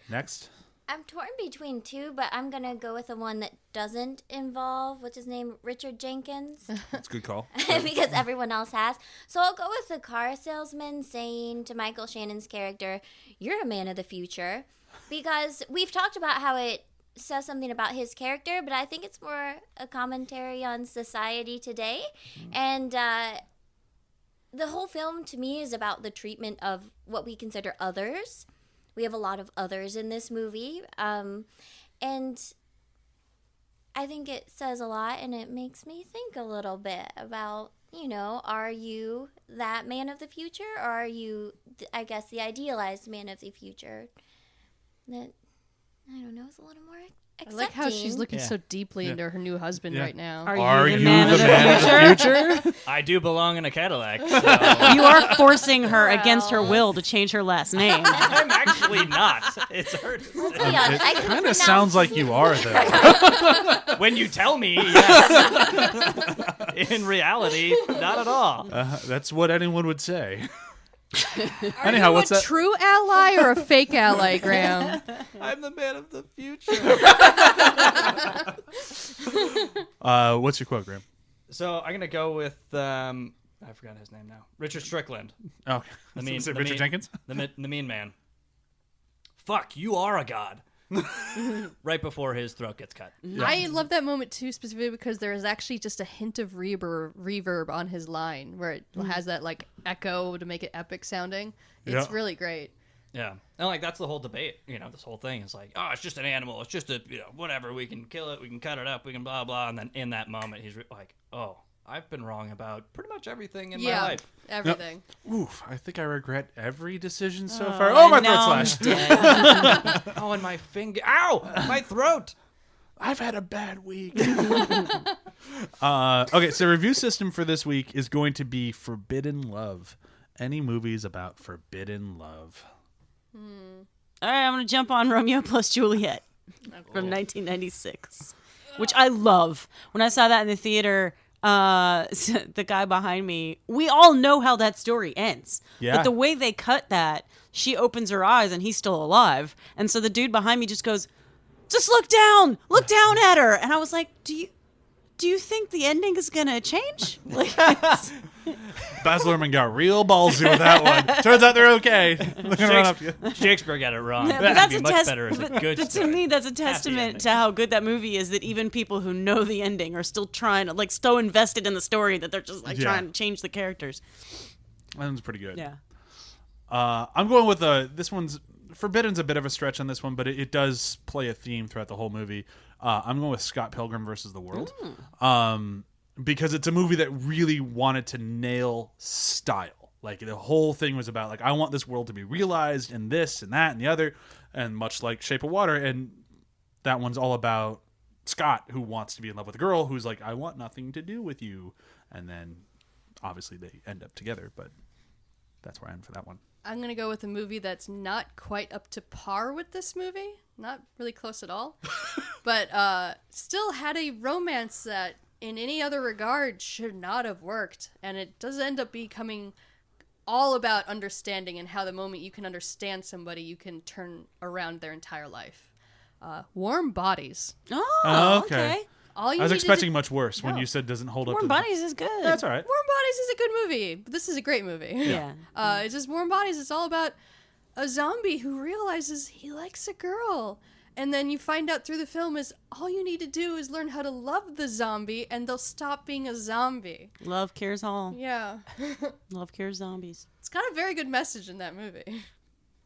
Next. I'm torn between two, but I'm gonna go with the one that doesn't involve what's his name, Richard Jenkins, That's a good call. because everyone else has. So I'll go with the car salesman saying to Michael Shannon's character, "You're a man of the future," because we've talked about how it says something about his character, but I think it's more a commentary on society today, and the whole film to me is about the treatment of what we consider others. We have a lot of others in this movie. And I think it says a lot, and it makes me think a little bit about, are you that man of the future, or are you, I guess, the idealized man of the future that, I don't know, is a little more I accepting. like how she's looking Yeah. so deeply into her new husband Yeah. right now. Are you the man of the future? I do belong in a Cadillac. So You are forcing her against her will to change her last name. I'm actually not. It's her. Yeah, I can Kind of sounds like you are, though. When you tell me, yes. In reality, not at all. That's what anyone would say. Are Anyhow, you what's a that? true ally or a fake ally, Graham? I'm the man of the future. What's your quote, Graham? So I'm gonna go with I forgot his name now. Richard Strickland, Okay. The mean- Is it the Richard mean- Jenkins? the mean man. Fuck, you are a god. Right before his throat gets cut. I love that moment too, specifically because there is actually just a hint of reverb on his line where it has that like echo to make it epic sounding. It's Yeah. really great. Yeah, and like that's the whole debate. This whole thing is like, oh, it's just an animal. It's just a whatever. We can kill it. We can cut it up. We can blah blah. And then in that moment, he's like, oh, I've been wrong about pretty much everything in my life. Everything. Oof, I think I regret every decision so Oh, far. Oh, my and throat now I'm slashed. dead. Oh, and my finger. Ow, my throat. I've had a bad week. Okay, so review system for this week is going to be Forbidden Love. Any movies about forbidden love? All right, I'm going to jump on Romeo plus Juliet from 1996, which I love. When I saw that in the theater, the guy behind me, we all know how that story ends. Yeah. But the way they cut that, she opens her eyes and he's still alive. And so the dude behind me just goes, just look down at her. And I was like, do you think the ending is going to change? Like, Baz Luhrmann got real ballsy with that one. Turns out they're okay. They're gonna run up to you. Shakespeare got it wrong. but That'd that's be a much better as a good but to story. me, that's a ending. testament to how good that movie is. That even people who know the ending are still trying to, like, so invested in the story that they're just like Yeah. trying to change the characters. That one's pretty good. Yeah. I'm going with this one's Forbidden's a bit of a stretch on this one, but it does play a theme throughout the whole movie. I'm going with Scott Pilgrim versus the World, because it's a movie that really wanted to nail style. Like the whole thing was about like, I want this world to be realized in this and that and the other, and much like Shape of Water, and that one's all about Scott, who wants to be in love with a girl who's like, I want nothing to do with you. And then obviously they end up together, but that's where I end for that one. I'm going to go with a movie that's not quite up to par with this movie. Not really close at all. But still had a romance that in any other regard should not have worked. And it does end up becoming all about understanding and how the moment you can understand somebody, you can turn around their entire life. Warm Bodies. Oh, okay. okay. All you I was need expecting to do- much worse when No. you said doesn't hold up Warm to Bodies is good. That's all right. Warm Bodies is a good movie, but this is a great movie. Yeah. It's just Warm Bodies. It's all about a zombie who realizes he likes a girl. And then you find out through the film is all you need to do is learn how to love the zombie and they'll stop being a zombie. Love cures all. Yeah. Love cures zombies. It's got a very good message in that movie.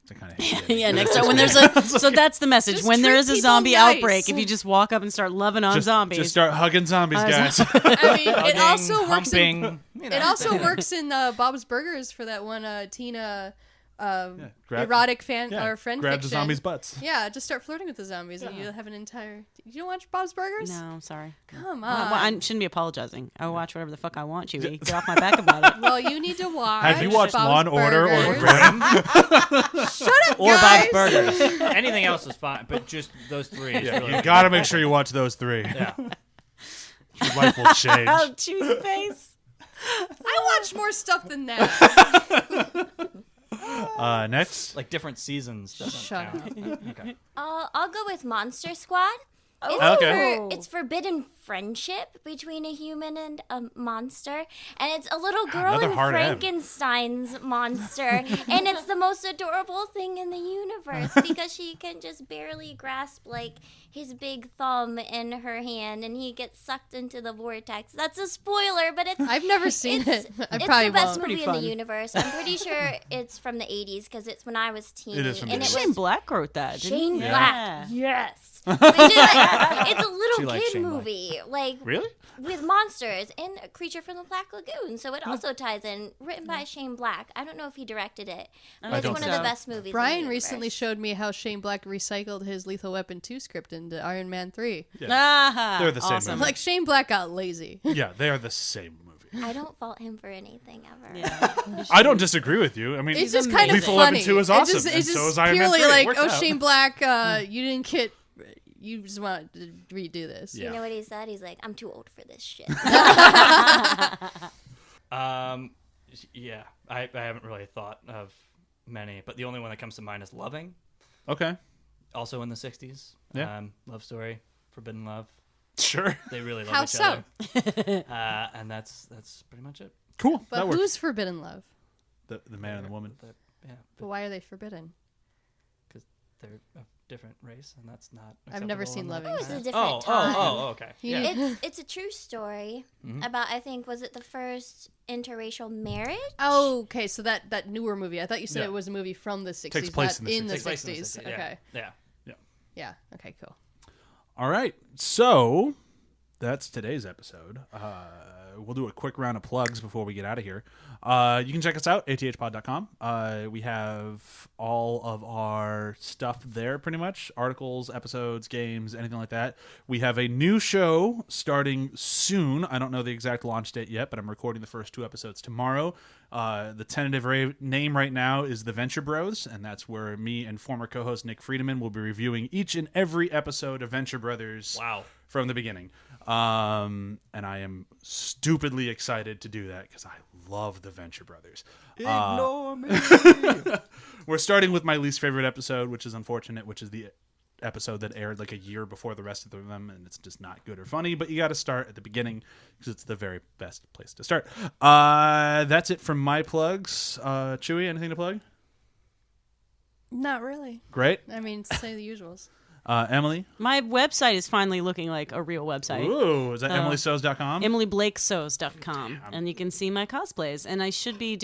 I kind of hate it. Yeah, next time when there's a so that's the message. Just When there treat is a people zombie nice. outbreak, if you just walk up and start loving on zombies. Just start hugging zombies, guys. I mean, it Hugging, also works in humping, you know. it also works in Bob's Burgers for that one Tina grab- erotic fan Yeah, or friend grab the fiction. zombies' butts. Yeah, just start flirting with the zombies and you'll have an entire. You don't watch Bob's Burgers? No, I'm sorry. Come Well, on. I shouldn't be apologizing. I watch whatever the fuck I want, Chewie. Get off my back about it. Well, you need to watch. Have you watched Bob's Law and Order or Burgers. Grimm? Or guys. Bob's Burgers. Anything else is fine, but just those three. Is really You gotta make sure you watch those three. Yeah. Your life will change. Oh, Chewie's face. I watch more stuff than that. Next. Like different seasons. Doesn't Shut count. Okay. I'll go with Monster Squad. Okay. It's forbidden friendship between a human and a monster, and it's a little girl Another in hard M. Frankenstein's monster, and it's the most adorable thing in the universe because she can just barely grasp like his big thumb in her hand, and he gets sucked into the vortex. That's a spoiler, but it's I've never seen it. I it's probably the best won't. Pretty movie in the fun. universe. I'm pretty sure it's from the 80s because it's when I was teeny. It is from the and 80s. it Shane was Black wrote that, didn't Shane he? Black. Yeah. Yes. But it's a She little likes kid Shane Black. movie, like Really? with monsters and a creature from the Black Lagoon. So it also ties in. Written by Shane Black. I don't know if he directed it, but it's don't one of think the so. best movies. in Brian the recently universe. showed me how Shane Black recycled his Lethal Weapon 2 script into Iron Man 3. Ah, They're the same awesome. movie. Like, Shane Black got lazy. Yeah, they are the same movie. I don't fault him for anything ever. Yeah. I don't disagree with you. I mean, It's just kind of Lethal funny. Weapon 2 is awesome, It's just, and it's so just is Iron Man purely 3. It like, worked oh, out. Shane Black, you didn't get... You just want to redo this. Yeah. You know what he said? He's like, I'm too old for this shit. Yeah. I haven't really thought of many, but the only one that comes to mind is Loving, Okay. also in the 60s. Yeah. Love story, forbidden love. Sure. They really love How each so? other. And that's pretty much it. Cool. But that works. who's forbidden love? The man and the woman. Yeah, But why are they forbidden? because they're a different race, and that's not. I've never acceptable seen in that Loving. It was a sense. different time. Okay. You- Yeah. It's a true story about, I think, was it the first interracial marriage? Oh, okay. So that newer movie. I thought you said Yeah. it was a movie from the 60s. Takes place not in the the 60s. Takes place in the 60s. 60s, Okay. Yeah. Yeah. Okay, cool. All right. So that's today's episode. We'll do a quick round of plugs before we get out of here. You can check us out, athpod.com. We have all of our stuff there, pretty much. Articles, episodes, games, anything like that. We have a new show starting soon. I don't know the exact launch date yet, but I'm recording the first 2 episodes tomorrow. The tentative name right now is The Venture Bros, and that's where me and former co-host Nick Friedemann will be reviewing each and every episode of Venture Brothers Wow. from the beginning. And I am stupidly excited to do that because I love the Venture Brothers. Ignore me. We're starting with my least favorite episode, which is unfortunate, which is the episode that aired like a year before the rest of them, and it's just not good or funny, but you got to start at the beginning because it's the very best place to start. That's it from my plugs. Chewie, anything to plug? Not really. Great. I mean, say the usuals. Emily? My website is finally looking like a real website. Ooh, is that emilysows.com? EmilyBlakeSows.com, and you can see my cosplays. And I should be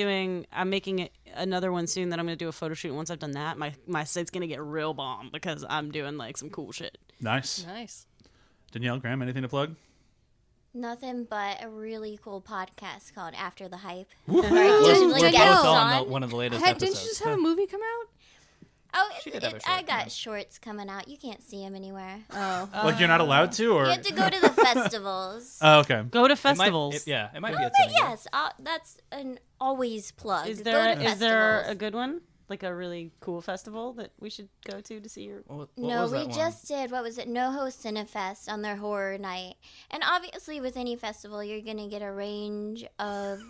I'm making another one soon that I'm going to do a photo shoot. Once I've done that, my site's going to get real bomb because I'm doing like some cool shit. Nice. Nice. Danielle, Graham, anything to plug? Nothing but a really cool podcast called After the Hype. Did- Usually Danielle, guests Both on on. one of the latest Didn't episodes. you just have a movie come out? Oh, She did have a I short got film. shorts coming out. You can't see them anywhere. Oh. Like you're not allowed to, or You have to go to the festivals. oh, okay. Go to It might- festivals. it might No, be at but some of your- yes, that's an always plug. Is Go there to is there a festivals. good one? Like a really cool festival that we should go to see your What No, was we that one? just did, what was it, NoHo Cinefest on their horror night. And obviously with any festival, you're going to get a range of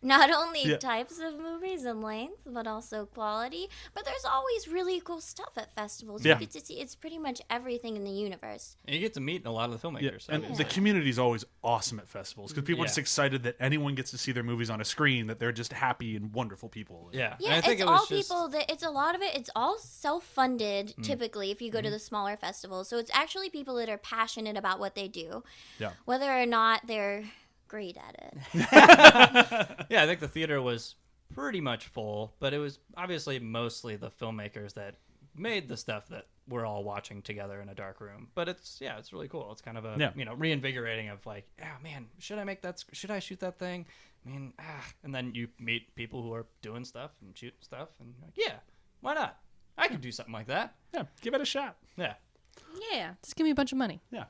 not only Yeah. types of movies and length, but also quality. But there's always really cool stuff at festivals. Yeah. You get to see, it's pretty much everything in the universe. And you get to meet a lot of the Yeah, filmmakers. and obviously. the community is always awesome at festivals because people are just Yeah. excited that anyone gets to see their movies on a screen. That they're just happy and wonderful people. Yeah, Yeah, and I think it's it was all just, people that it's a lot of it. It's all self-funded. Typically, if you go to the smaller festivals, so it's actually people that are passionate about what they do, Yeah. whether or not they're great at it. Yeah, I think the theater was pretty much full, but it was obviously mostly the filmmakers that made the stuff that we're all watching together in a dark room. But it's really cool. It's kind of a Yeah. reinvigorating of like, yeah, man, should I shoot that thing? I mean, and then you meet people who are doing stuff and shooting stuff, and you're like, yeah, why not? I could do something like that. Yeah, give it a shot. Yeah. Yeah, just give me a bunch of money. Yeah.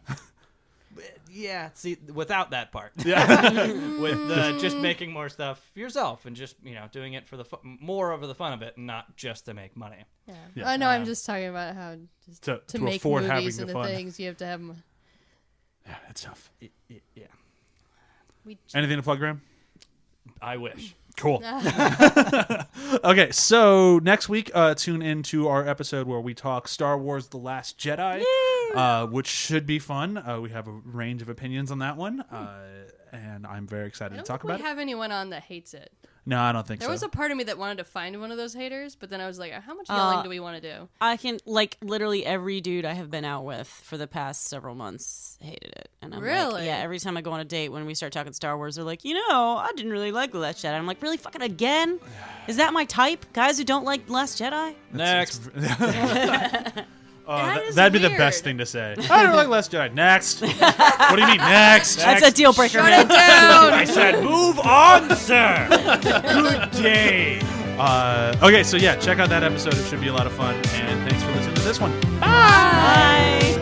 Yeah, see, without that part, Yeah. with just making more stuff yourself and just doing it for the more over the fun of it, and not just to make money. Yeah. Yeah. I know. I'm just talking about how just To to make afford having movies the into fun. things, you have to have them. Yeah, it's tough. Yeah, Anything to plug, Graham? I wish. Cool. Okay, so next week, tune into our episode where we talk Star Wars: The Last Jedi, which should be fun. We have a range of opinions on that one, and I'm very excited I to don't talk think we about it. have anyone on that hates it. No, I don't think There so. was a part of me that wanted to find one of those haters, but then I was like, how much yelling do we want to do? I can literally every dude I have been out with for the past several months hated it, and I'm like, Really? yeah. Every time I go on a date, when we start talking Star Wars, they're like, I didn't really like The Last Jedi. I'm like, really, fucking again? Is that my type? Guys who don't like Last Jedi? Next. That is that'd be the weird. best thing to say. I don't like Last Jedi. Next. What do you mean next? That's a deal breaker, man. I said, move on, sir. Good day. Okay, so yeah, check out that episode. It should be a lot of fun. And thanks for listening to this one. Bye.